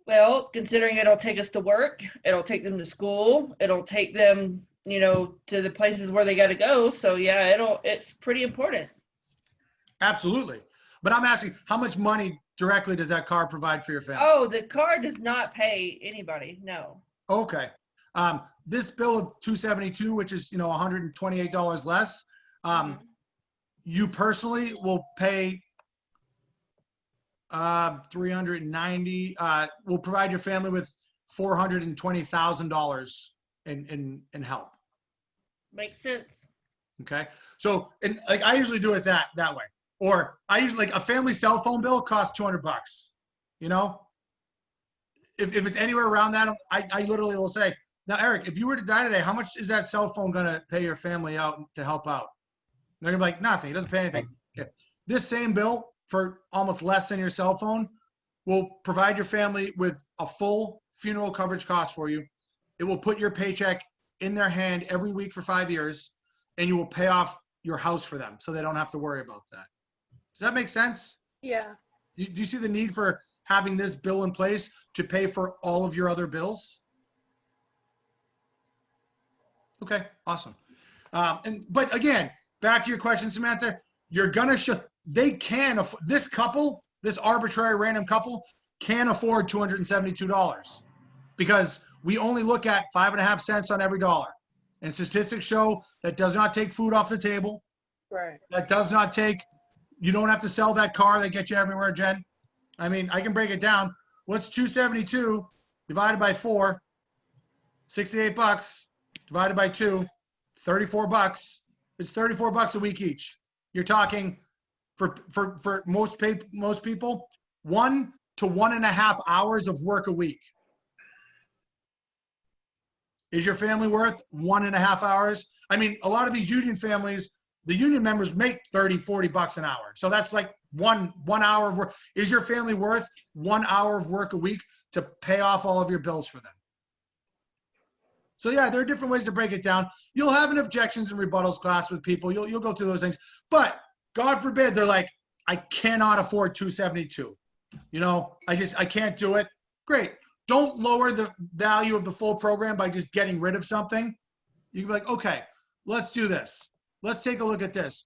Well, considering it'll take us to work, it'll take them to school, it'll take them, you know, to the places where they got to go. So yeah, it's pretty important. Absolutely. But I'm asking, how much money directly does that car provide for your family? Oh, the car does not pay anybody. No. Okay. This bill of $272, which is, you know, $128 less, you personally will pay $390, will provide your family with $420,000 in help. Makes sense. Okay. So, and like I usually do it that way. Or I usually, like a family cell phone bill costs $200, you know? If it's anywhere around that, I literally will say, Now, Eric, if you were to die today, how much is that cell phone going to pay your family out to help out? They're going to be like, nothing. It doesn't pay anything. Okay. This same bill for almost less than your cell phone will provide your family with a full funeral coverage cost for you. It will put your paycheck in their hand every week for 5 years, and you will pay off your house for them so they don't have to worry about that. Does that make sense? Yeah. Do you see the need for having this bill in place to pay for all of your other bills? Okay, awesome. But again, back to your question, Samantha, you're gonna show they can this couple, this arbitrary random couple, can afford $272 because we only look at 5.5 cents on every dollar, and statistics show that does not take food off the table. Right. That does not take. You don't have to sell that car that gets you everywhere, Jen. I mean, I can break it down. What's 272 divided by 4? $68 divided by 2, $34. It's $34 a week each. You're talking for most people, 1 to 1.5 hours of work a week. Is your family worth 1.5 hours? I mean, a lot of these union families, the union members make $30-40 an hour. So that's like one hour of work. Is your family worth 1 hour of work a week to pay off all of your bills for them? So yeah, there are different ways to break it down. You'll have an objections and rebuttals class with people. You'll go through those things. But God forbid they're like, I cannot afford 272. You know, I can't do it. Great. Don't lower the value of the full program by just getting rid of something. You can be like, okay, let's do this. Let's take a look at this.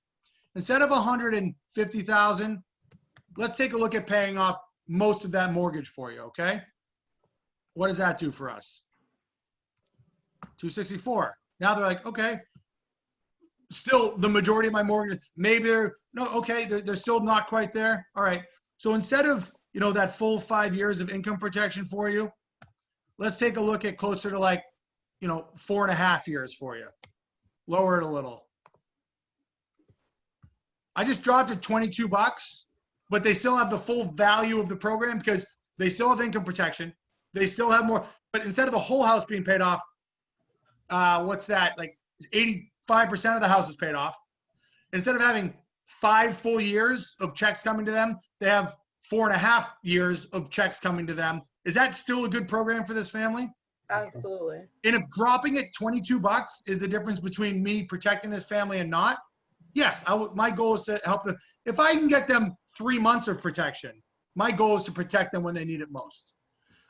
Instead of $150,000, let's take a look at paying off most of that mortgage for you, okay? What does that do for us? $264. Now they're like, okay, still the majority of my mortgage, maybe they're still not quite there. All right. So instead of, you know, that full 5 years of income protection for you, let's take a look at closer to like, you know, 4.5 years for you. Lower it a little. I just dropped it $22, but they still have the full value of the program because they still have income protection. They still have more, but instead of the whole house being paid off, what's that? Like 85% of the house is paid off. Instead of having 5 full years of checks coming to them, they have 4.5 years of checks coming to them. Is that still a good program for this family? Absolutely. And if dropping it $22 is the difference between me protecting this family and not, yes, my goal is to help them. If I can get them 3 months of protection, my goal is to protect them when they need it most.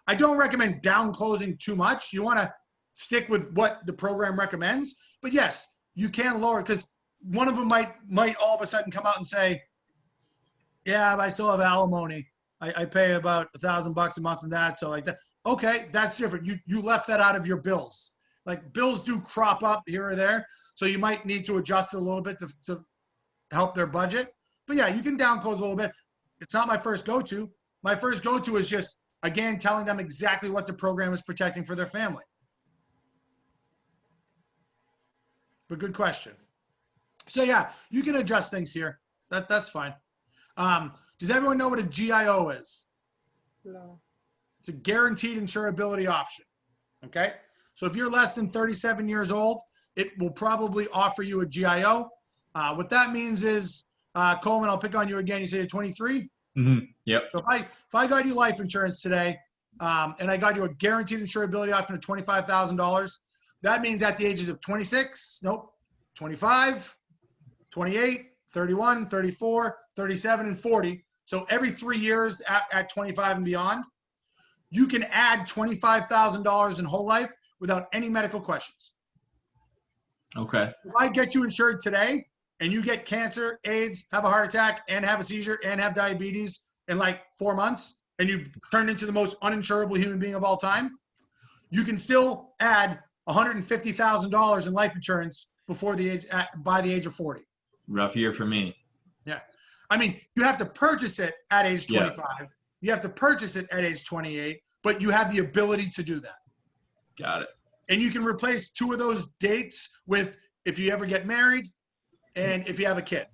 I don't recommend down closing too much. You want to stick with what the program recommends. But yes, you can lower it because one of them might all of a sudden come out and say, yeah, but I still have alimony. I pay about $1,000 a month in that. So like that, okay, that's different. You left that out of your bills. Like bills do crop up here or there. So you might need to adjust it a little bit to help their budget. But yeah, you can down close a little bit. It's not my first go-to. My first go-to is just, again, telling them exactly what the program is protecting for their family. But good question. So yeah, you can adjust things here. That's fine. Does everyone know what a GIO is? No. It's a guaranteed insurability option. Okay. So if you're less than 37 years old, it will probably offer you a GIO. What that means is, Coleman, I'll pick on you again. You say you're 23. Mm-hmm. Yep. So if I got you life insurance today, and I got you a guaranteed insurability option of $25,000, that means at the ages of 26, 25, 28, 31, 34, 37, and 40. So every 3 years at 25 and beyond, you can add $25,000 in whole life without any medical questions. Okay. If I get you insured today and you get cancer, AIDS, have a heart attack, and have a seizure, and have diabetes in like 4 months, and you've turned into the most uninsurable human being of all time, you can still add $150,000 in life insurance by the age of 40. Rough year for me. Yeah. I mean, you have to purchase it at age 25. Yeah. You have to purchase it at age 28, but you have the ability to do that. Got it. And you can replace 2 of those dates with if you ever get married and if you have a kid.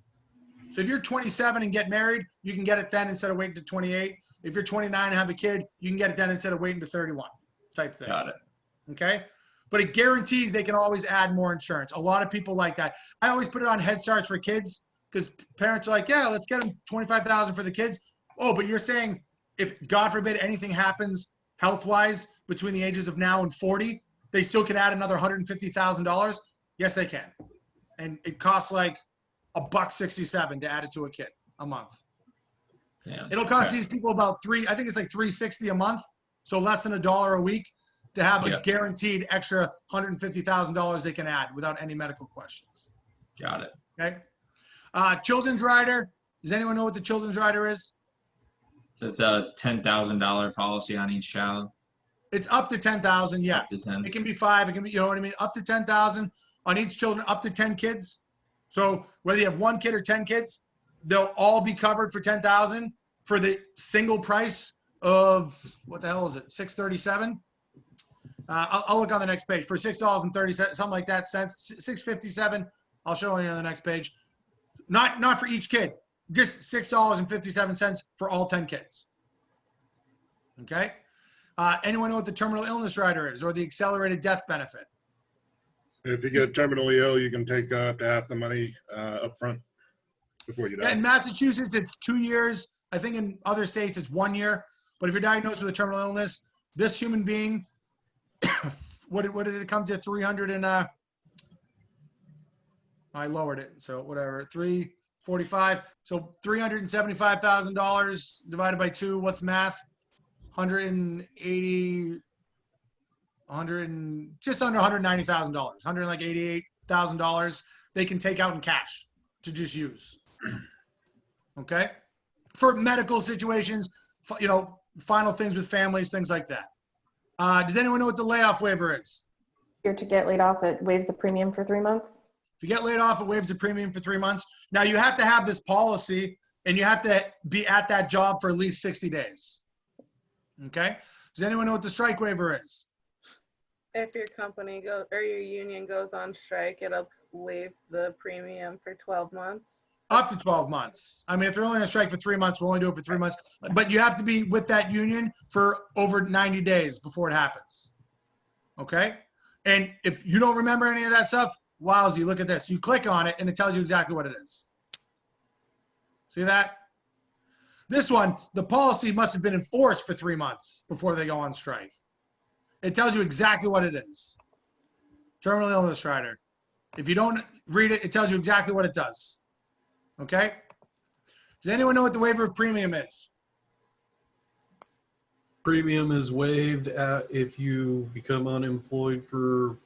So if you're 27 and get married, you can get it then instead of waiting to 28. If you're 29 and have a kid, you can get it then instead of waiting to 31 type thing. Got it. Okay? but it guarantees they can always add more insurance. A lot of people like that. I always put it on Head Starts for kids because parents are like, yeah, let's get them 25,000 for the kids. Oh, but you're saying if God forbid anything happens health-wise between the ages of now and 40, they still can add another $150,000? Yes, they can. And it costs like $1.67 to add it to a kid a month. Damn. It'll cost Okay. these people about I think it's like $3.60 a month, so less than $1 a week to have a Yeah. guaranteed extra $150,000 they can add without any medical questions. Got it. Okay. Children's rider. Does anyone know what the children's rider is? So it's a $10,000 policy on each child. It's up to 10,000. Yeah. Up to 10. It can be 5. It can be, you know what I mean? Up to 10,000 on each children, up to 10 kids. So whether you have 1 kid or 10 kids, they'll all be covered for 10,000 for the single price of, what the hell is it? $637. I'll look on the next page for $6.30, something like that. Cents, $6.57. I'll show you on the next page. Not for each kid, just $6.57 for all 10 kids. Okay. Anyone know what the terminal illness rider is or the accelerated death benefit? If you get terminally ill, you can take up to half the money up front before you Yeah, die. in Massachusetts, it's 2 years. I think in other states, it's 1 year. But if you're diagnosed with a terminal illness, this human being, what did it come to? 300 and I lowered it, so whatever, 345. So $375,000 divided by 2. What's math? 180. Just under $190,000, $188,000 they can take out in cash to just use. Okay, for medical situations, you know, final things with families, things like that. Does anyone know what the layoff waiver is? You're to get laid off, it waives the premium for 3 months. If you get laid off, it waives the premium for 3 months. Now you have to have this policy, and you have to be at that job for at least 60 days. Okay. Does anyone know what the strike waiver is? If your company goes or your union goes on strike, it'll waive the premium for 12 months. Up to 12 months. I mean, if they're only on strike for 3 months, we'll only do it for 3 months. But you have to be with that union for over 90 days before it happens. Okay? And if you don't remember any of that stuff, wowsy, look at this. You click on it, and it tells you exactly what it is. See that? This one, the policy must have been enforced for 3 months before they go on strike. It tells you exactly what it is. Terminal illness rider. If you don't read it, it tells you exactly what it does. Okay? Does anyone know what the waiver of premium is? Premium is waived if you become unemployed for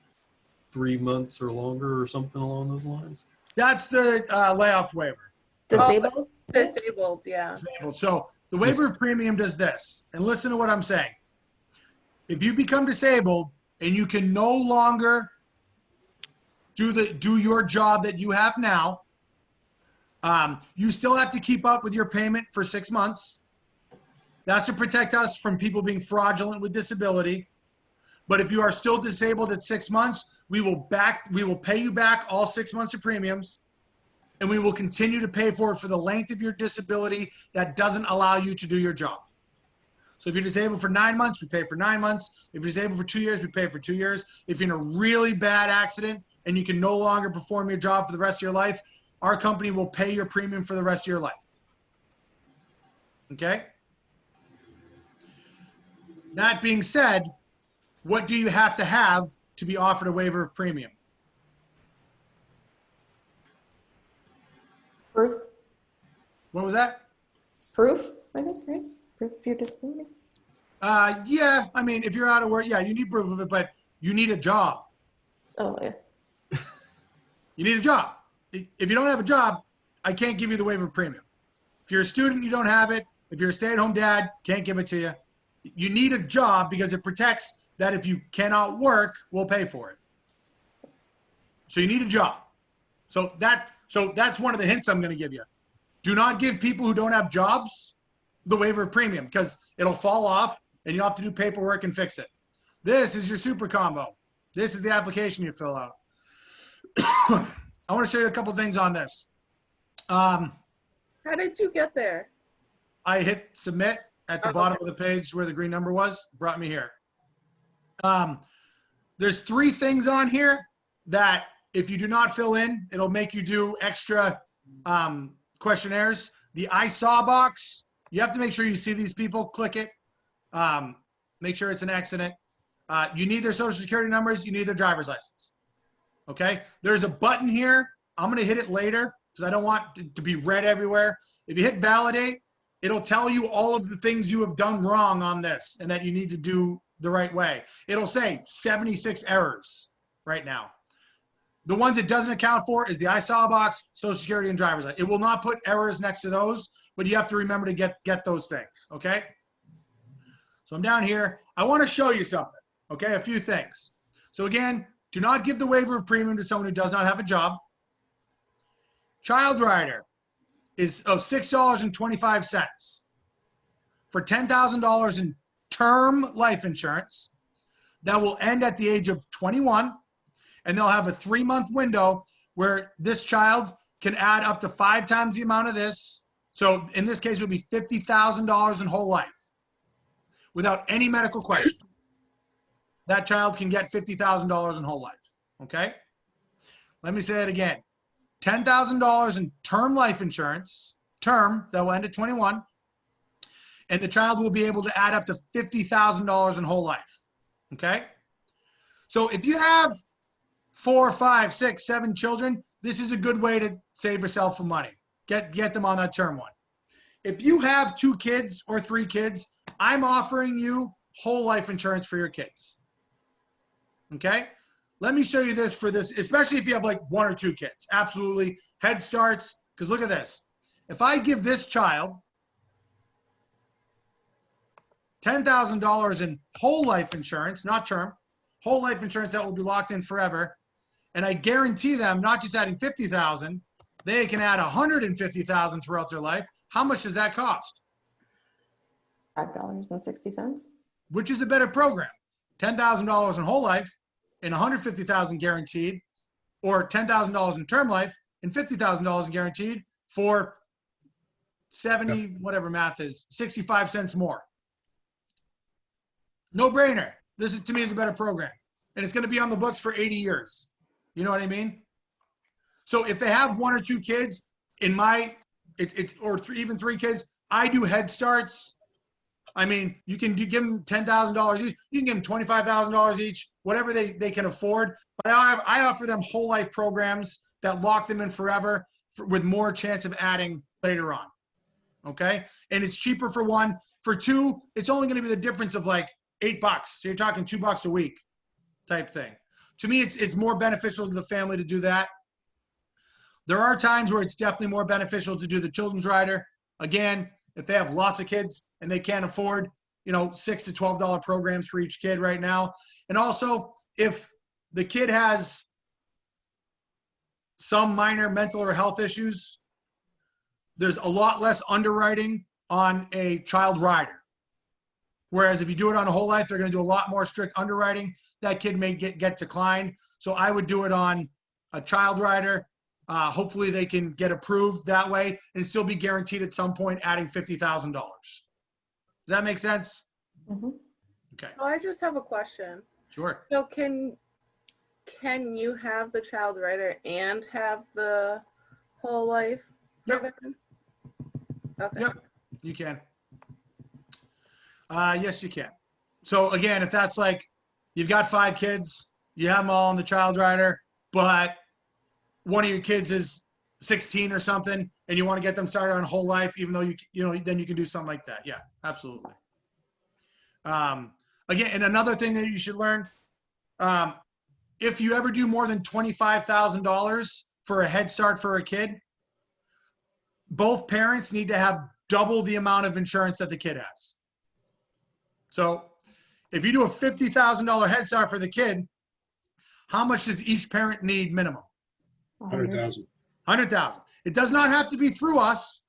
3 months or longer or something along those lines. That's the layoff waiver. Disabled? Disabled, yeah. Disabled. So the waiver of premium does this. And listen to what I'm saying. If you become disabled and you can no longer do your job that you have now, you still have to keep up with your payment for 6 months. That's to protect us from people being fraudulent with disability. But if you are still disabled at 6 months, we will pay you back all 6 months of premiums, and we will continue to pay for it for the length of your disability that doesn't allow you to do your job. So if you're disabled for 9 months, we pay for 9 months. If you're disabled for 2 years, we pay for 2 years. If you're in a really bad accident and you can no longer perform your job for the rest of your life, our company will pay your premium for the rest of your life. Okay? That being said, what do you have to be offered a waiver of premium? Proof? What was that? Proof, I guess, right? Proof of your disability? Yeah, I mean, if you're out of work, yeah, you need proof of it, but you need a job. Oh, yeah. You need a job. If you don't have a job, I can't give you the waiver of premium. If you're a student, you don't have it. If you're a stay-at-home dad, can't give it to you. You need a job because it protects that if you cannot work, we'll pay for it. So you need a job. So that's one of the hints I'm going to give you. Do not give people who don't have jobs the waiver of premium because it'll fall off and you'll have to do paperwork and fix it. This is your super combo. This is the application you fill out. I want to show you a couple things on this. How did you get there? I hit submit at the bottom of the page where the green number was, brought me here. There's 3 things on here that if you do not fill in, it'll make you do extra questionnaires. The I saw box, you have to make sure you see these people, click it. Make sure it's an accident. You need their social security numbers, you need their driver's license. Okay, there's a button here. I'm gonna hit it later because I don't want it to be red everywhere. If you hit validate, it'll tell you all of the things you have done wrong on this and that you need to do the right way. It'll say 76 errors right now. The ones it doesn't account for is the I saw box, social security, and driver's license. It will not put errors next to those, but you have to remember to get those things, okay? So I'm down here. I want to show you something, okay? A few things. So again, do not give the waiver of premium to someone who does not have a job. Child rider is of $6.25 for $10,000 in term life insurance that will end at the age of 21, and they'll have a 3-month window where this child can add up to 5 times the amount of this. So in this case, it would be $50,000 in whole life without any medical question. That child can get $50,000 in whole life, okay? Let me say it again. $10,000 in term life insurance, term that will end at 21, and the child will be able to add up to $50,000 in whole life, okay? So if you have 4, 5, 6, 7 children, this is a good way to save yourself some money. Get them on that term one. If you have 2 kids or 3 kids, I'm offering you whole life insurance for your kids, okay? Let me show you this for this, especially if you have like 1 or 2 kids. Absolutely. Head Starts, because look at this. If I give this child $10,000 in whole life insurance, not term, whole life insurance that will be locked in forever, and I guarantee them not just adding $50,000, they can add $150,000 throughout their life. How much does that cost? $5.60. Which is a better program? $10,000 in whole life and $150,000 guaranteed, or $10,000 in term life and $50,000 guaranteed for 70, whatever math is, 65 cents more. No brainer. This is, to me, is a better program. And it's going to be on the books for 80 years. You know what I mean? So if they have 1 or 2 kids, in my, even 3 kids, I do Head Starts. I mean, you can give them $10,000 each. You can give them $25,000 each, whatever they can afford. But I offer them whole life programs that lock them in forever with more chance of adding later on. Okay? And it's cheaper for 1. For 2, it's only going to be the difference of like $8. So you're talking $2 a week type thing. To me, it's more beneficial to the family to do that. There are times where it's definitely more beneficial to do the children's rider. Again, if they have lots of kids and they can't afford, $6 to $12 programs for each kid right now. And also, if the kid has some minor mental or health issues, there's a lot less underwriting on a child rider. Whereas if you do it on a whole life, they're going to do a lot more strict underwriting. That kid may get declined. So I would do it on a child rider. Hopefully they can get approved that way and still be guaranteed at some point adding $50,000. Does that make sense? Mm-hmm. Okay. Oh, I just have a question. Sure. So can you have the child rider and have the whole life? Yep. Okay. Yep, you can. Yes, you can. So again, if that's like, you've got 5 kids, you have them all on the child rider, but one of your kids is 16 or something, and you want to get them started on whole life, even though then you can do something like that. Yeah, absolutely. Again, and another thing that you should learn, if you ever do more than $25,000 for a Head Start for a kid, both parents need to have double the amount of insurance that the kid has. So if you do a $50,000 Head Start for the kid, how much does each parent need minimum? 100,000. 100,000. It does not have to be through us.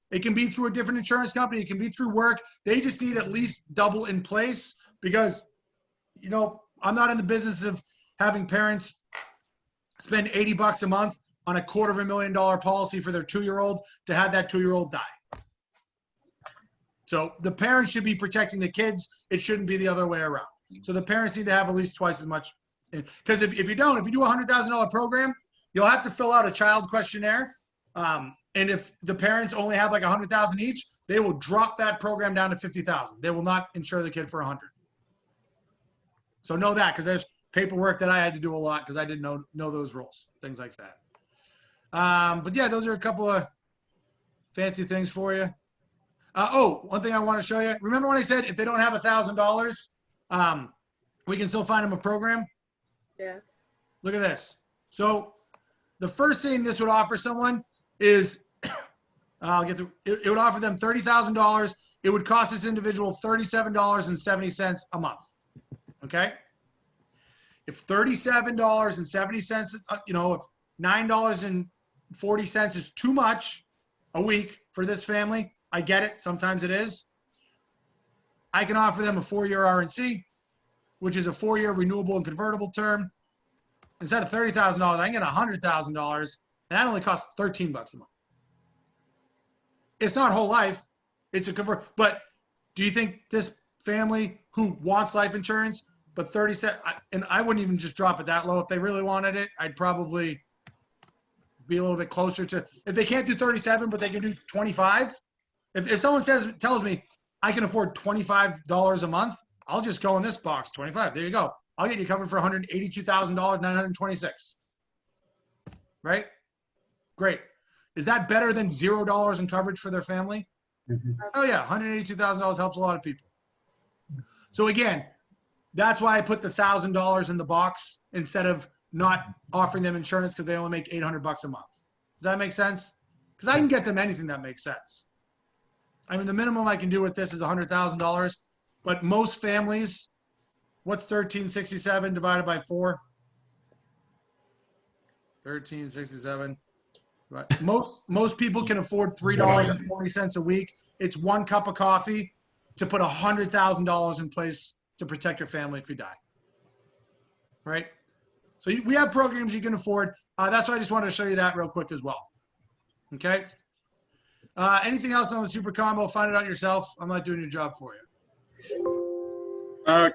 It can be through a different insurance company. It can be through work. They just need at least double in place because, I'm not in the business of having parents spend $80 a month on a $250,000 policy for their 2-year-old to have that 2-year-old die. So the parents should be protecting the kids. It shouldn't be the other way around. So the parents need to have at least twice as much Because if you don't, if you do a $100,000 program, you'll have to fill out a child questionnaire. And if the parents only have like 100,000 each, they will drop that program down to 50,000. They will not insure the kid for 100. So know that, because there's paperwork that I had to do a lot because I didn't know those rules, things like that. But yeah, those are a couple of fancy things for you. One thing I want to show you. Remember when I said if they don't have $1,000, we can still find them a program? Yes. Look at this. So the first thing this would offer someone is, it would offer them $30,000. It would cost this individual $37.70 a month. Okay? If $37.70, if $9.40 is too much a week for this family, I get it. Sometimes it is. I can offer them a 4-year RNC, which is a 4-year renewable and convertible term. Instead of $30,000, I can get $100,000, and that only costs $13 a month. It's not whole life. It's a convert. But do you think this family who wants life insurance, but 37, and I wouldn't even just drop it that low. If they really wanted it, I'd probably be a little bit closer to, if they can't do 37, but they can do 25. If someone tells me I can afford $25 a month, I'll just go in this box, 25. There you go. I'll get you covered for $182,926. Right? Great. Is that better than $0 in coverage for their family? Mhm. Oh yeah, $182,000 helps a lot of people. So again, that's why I put the $1,000 in the box instead of not offering them insurance because they only make $800 a month. Does that make sense? Because I can get them anything that makes sense. I mean, the minimum I can do with this is $100,000, but most families, what's 1367 divided by 4? 1367. Right. Most people can afford $3.40 a week. It's 1 cup of coffee to put $100,000 in place to protect your family if you die. Right? So we have programs you can afford. That's why I just wanted to show you that real quick as well. Okay? Anything else on the super combo? Find it out yourself. I'm not doing your job for you.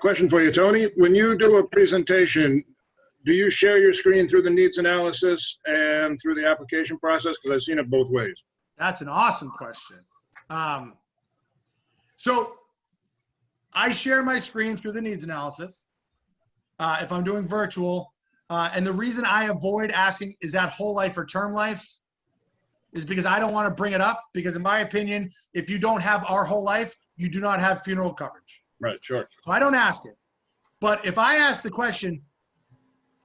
Question for you, Tony. When you do a presentation, do you share your screen through the needs analysis and through the application process? Because I've seen it both ways. That's an awesome question. So I share my screen through the needs analysis if I'm doing virtual. And the reason I avoid asking, is that whole life or term life, is because I don't want to bring it up. Because in my opinion, if you don't have our whole life, you do not have funeral coverage. Right, sure. So I don't ask it. But if I ask the question,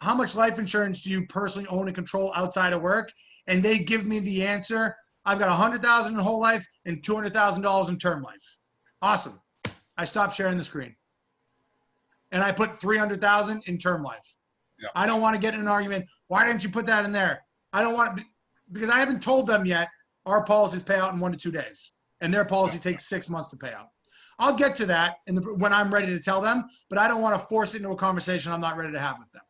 how much life insurance do you personally own and control outside of work? And they give me the answer, I've got $100,000 in whole life and $200,000 in term life. Awesome. I stop sharing the screen. And I put $300,000 in term life. Yeah. I don't want to get in an argument. Why didn't you put that in there? I don't want to, because I haven't told them yet our policies pay out in 1 to 2 days. And their policy takes 6 months to pay out. I'll get to that when I'm ready to tell them, but I don't want to force it into a conversation I'm not ready to have with them.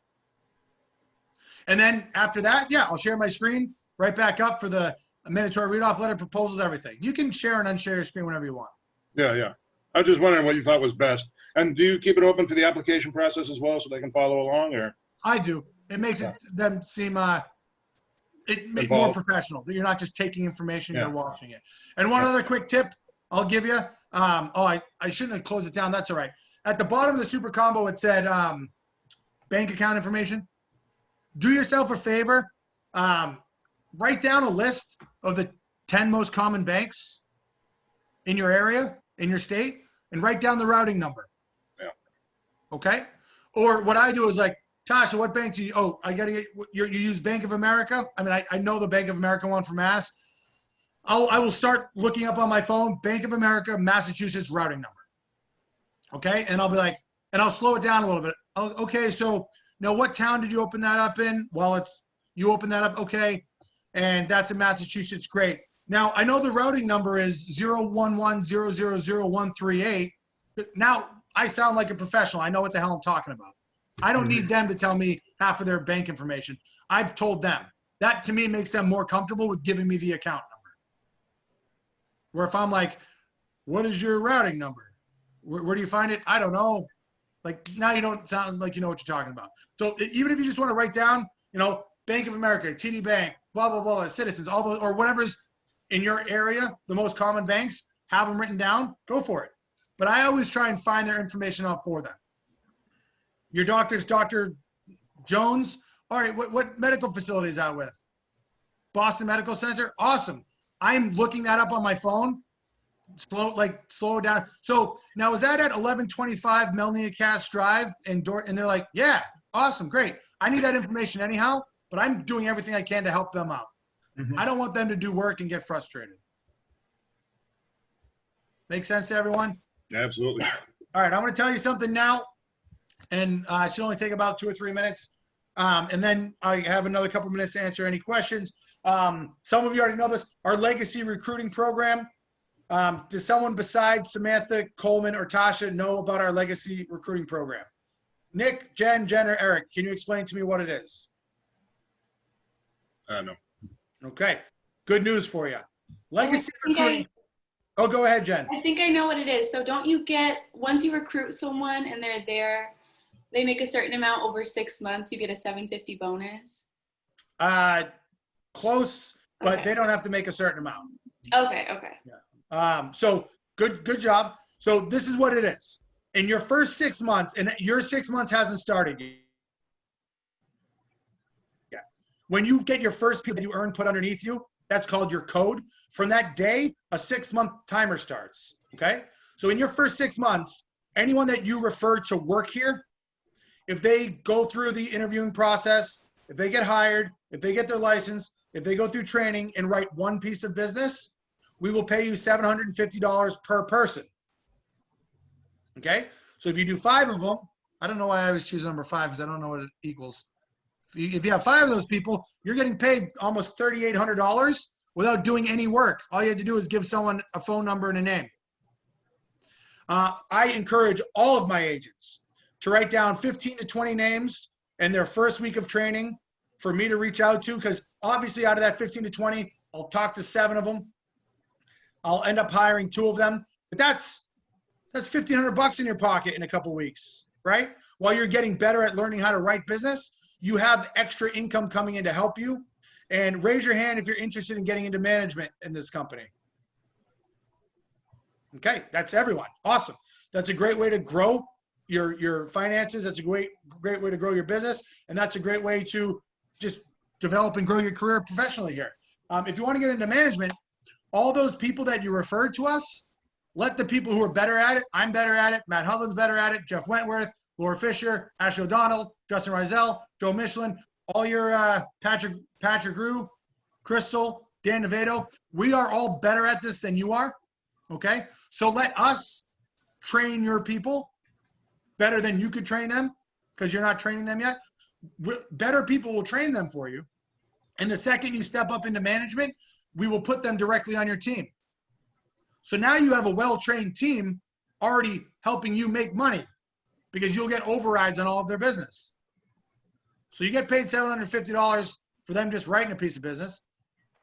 And then after that, yeah, I'll share my screen right back up for the mandatory read-off letter, proposals, everything. You can share and unshare your screen whenever you want. Yeah, yeah. I was just wondering what you thought was best. And do you keep it open for the application process as well so they can follow along, or? I do. It makes them seem more Involved. professional. That you're not just taking information, Yeah. you're watching it. And one other quick tip I'll give you. I shouldn't have closed it down. That's all right. At the bottom of the super combo, it said bank account information. Do yourself a favor. Write down a list of the 10 most common banks in your area, in your state, and write down the routing number. Yeah. Okay? Or what I do is like, Tasha, what bank do you, I got to get, you use Bank of America? I mean, I know the Bank of America one for Mass. I will start looking up on my phone, Bank of America, Massachusetts routing number. Okay? And I'll be like, and I'll slow it down a little bit. Okay, so now what town did you open that up in? Well, you opened that up, okay. And that's in Massachusetts, great. Now, I know the routing number is 011000138. Now, I sound like a professional. I know what the hell I'm talking about. I don't need them to tell me half of their bank information. I've told them. That, to me, makes them more comfortable with giving me the account number. Where if I'm like, what is your routing number? Where do you find it? I don't know. Like now you don't sound like you know what you're talking about. So even if you just want to write down, you know, Bank of America, TD Bank, blah, blah, blah, Citizens, all those, or whatever's in your area, the most common banks, have them written down, go for it. But I always try and find their information out for them. Your doctor's Dr. Jones. All right, what medical facility is that with? Boston Medical Center. Awesome. I'm looking that up on my phone. Slow it down. So now is that at 1125 Melnia Cast Drive and they're like, yeah, awesome, great. I need that information anyhow, but I'm doing everything I can to help them out. Mhm. I don't want them to do work and get frustrated. Make sense to everyone? Absolutely. All right, I'm going to tell you something now, and it should only take about 2 or 3 minutes. And then I have another couple minutes to answer any questions. Some of you already know this. Our legacy recruiting program. Does someone besides Samantha, Coleman, or Tasha know about our legacy recruiting program? Nick, Jen, or Eric, can you explain to me what it is? No. Okay, good news for you. Legacy I think recruiting. Oh, go ahead, Jen. I think I know what it is. So don't you get, once you recruit someone and they're there, they make a certain amount over 6 months, you get a $750 bonus? Close, but Okay. they don't have to make a certain amount. Okay, okay. So good job. So this is what it is. In your first 6 months, and your 6 months hasn't started yet. When you get your first pay that you earn put underneath you, that's called your code. From that day, a 6-month timer starts, okay? So in your first 6 months, anyone that you refer to work here, if they go through the interviewing process, if they get hired, if they get their license, if they go through training and write one piece of business, we will pay you $750 per person. Okay? So if you do 5 of them, I don't know why I always choose number 5 because I don't know what it equals. If you have 5 of those people, you're getting paid almost $3,800 without doing any work. All you have to do is give someone a phone number and a name. I encourage all of my agents to write down 15 to 20 names in their first week of training for me to reach out to, because obviously out of that 15 to 20, I'll talk to 7 of them. I'll end up hiring 2 of them, but that's $1,500 in your pocket in a couple weeks, right? While you're getting better at learning how to write business, you have extra income coming in to help you. And raise your hand if you're interested in getting into management in this company. Okay, that's everyone. Awesome. That's a great way to grow your finances. That's a great way to grow your business, and that's a great way to just develop and grow your career professionally here. If you want to get into management, all those people that you referred to us, let the people who are better at it. I'm better at it. Matt Hudlin's better at it. Jeff Wentworth, Laura Fisher, Ashley O'Donnell, Justin Rizel, Joe Michelin, all your Patrick Rue, Crystal, Dan Nevato. We are all better at this than you are. Okay, so let us train your people better than you could train them, because you're not training them yet. Better people will train them for you. And the second you step up into management, we will put them directly on your team. So now you have a well-trained team already helping you make money, because you'll get overrides on all of their business. So you get paid $750 for them just writing a piece of business.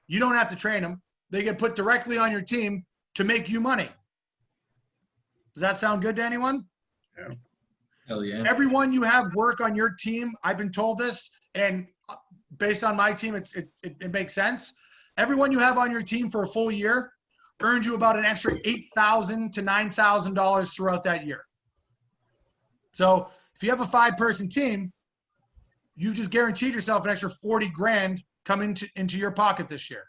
You don't have to train them. They get put directly on your team to make you money. Does that sound good to anyone? Yeah. Hell yeah. Everyone you have work on your team, I've been told this, and based on my team, it makes sense. Everyone you have on your team for a full year earns you about an extra $8,000 to $9,000 throughout that year. So if you have a 5-person team, you just guaranteed yourself an extra 40 grand coming into your pocket this year.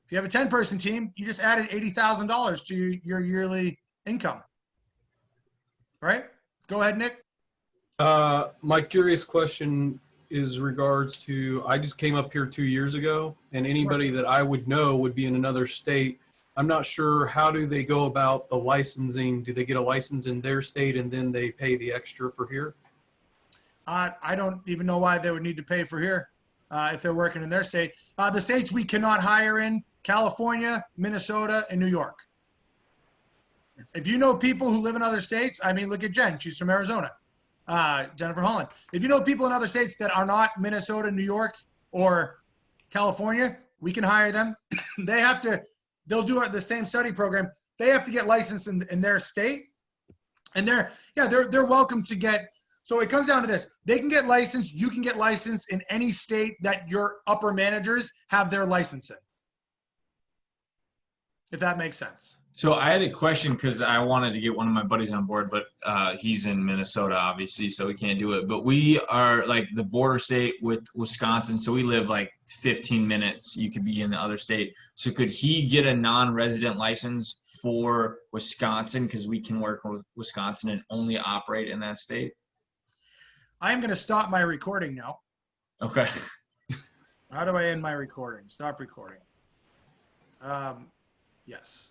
If you have a 10-person team, you just added $80,000 to your yearly income. Right? Go ahead, Nick. My curious question is regards to, I just came up here 2 years ago, and anybody that I would know would be in another state. I'm not sure, how do they go about the licensing? Do they get a license in their state and then they pay the extra for here? I don't even know why they would need to pay for here if they're working in their state. The states we cannot hire in: California, Minnesota, and New York. If you know people who live in other states, I mean, look at Jen. She's from Arizona. Jennifer Holland. If you know people in other states that are not Minnesota, New York, or California, we can hire them. They'll do the same study program. They have to get licensed in their state. And they're welcome to get. So it comes down to this: they can get licensed. You can get licensed in any state that your upper managers have their license in. If that makes sense. So I had a question because I wanted to get one of my buddies on board, but he's in Minnesota, obviously, so we can't do it. But we are like the border state with Wisconsin, so we live like 15 minutes. You could be in the other state. So could he get a non-resident license for Wisconsin because we can work with Wisconsin and only operate in that state? I am going to stop my recording now. Okay. How do I end my recording? Stop recording. Yes.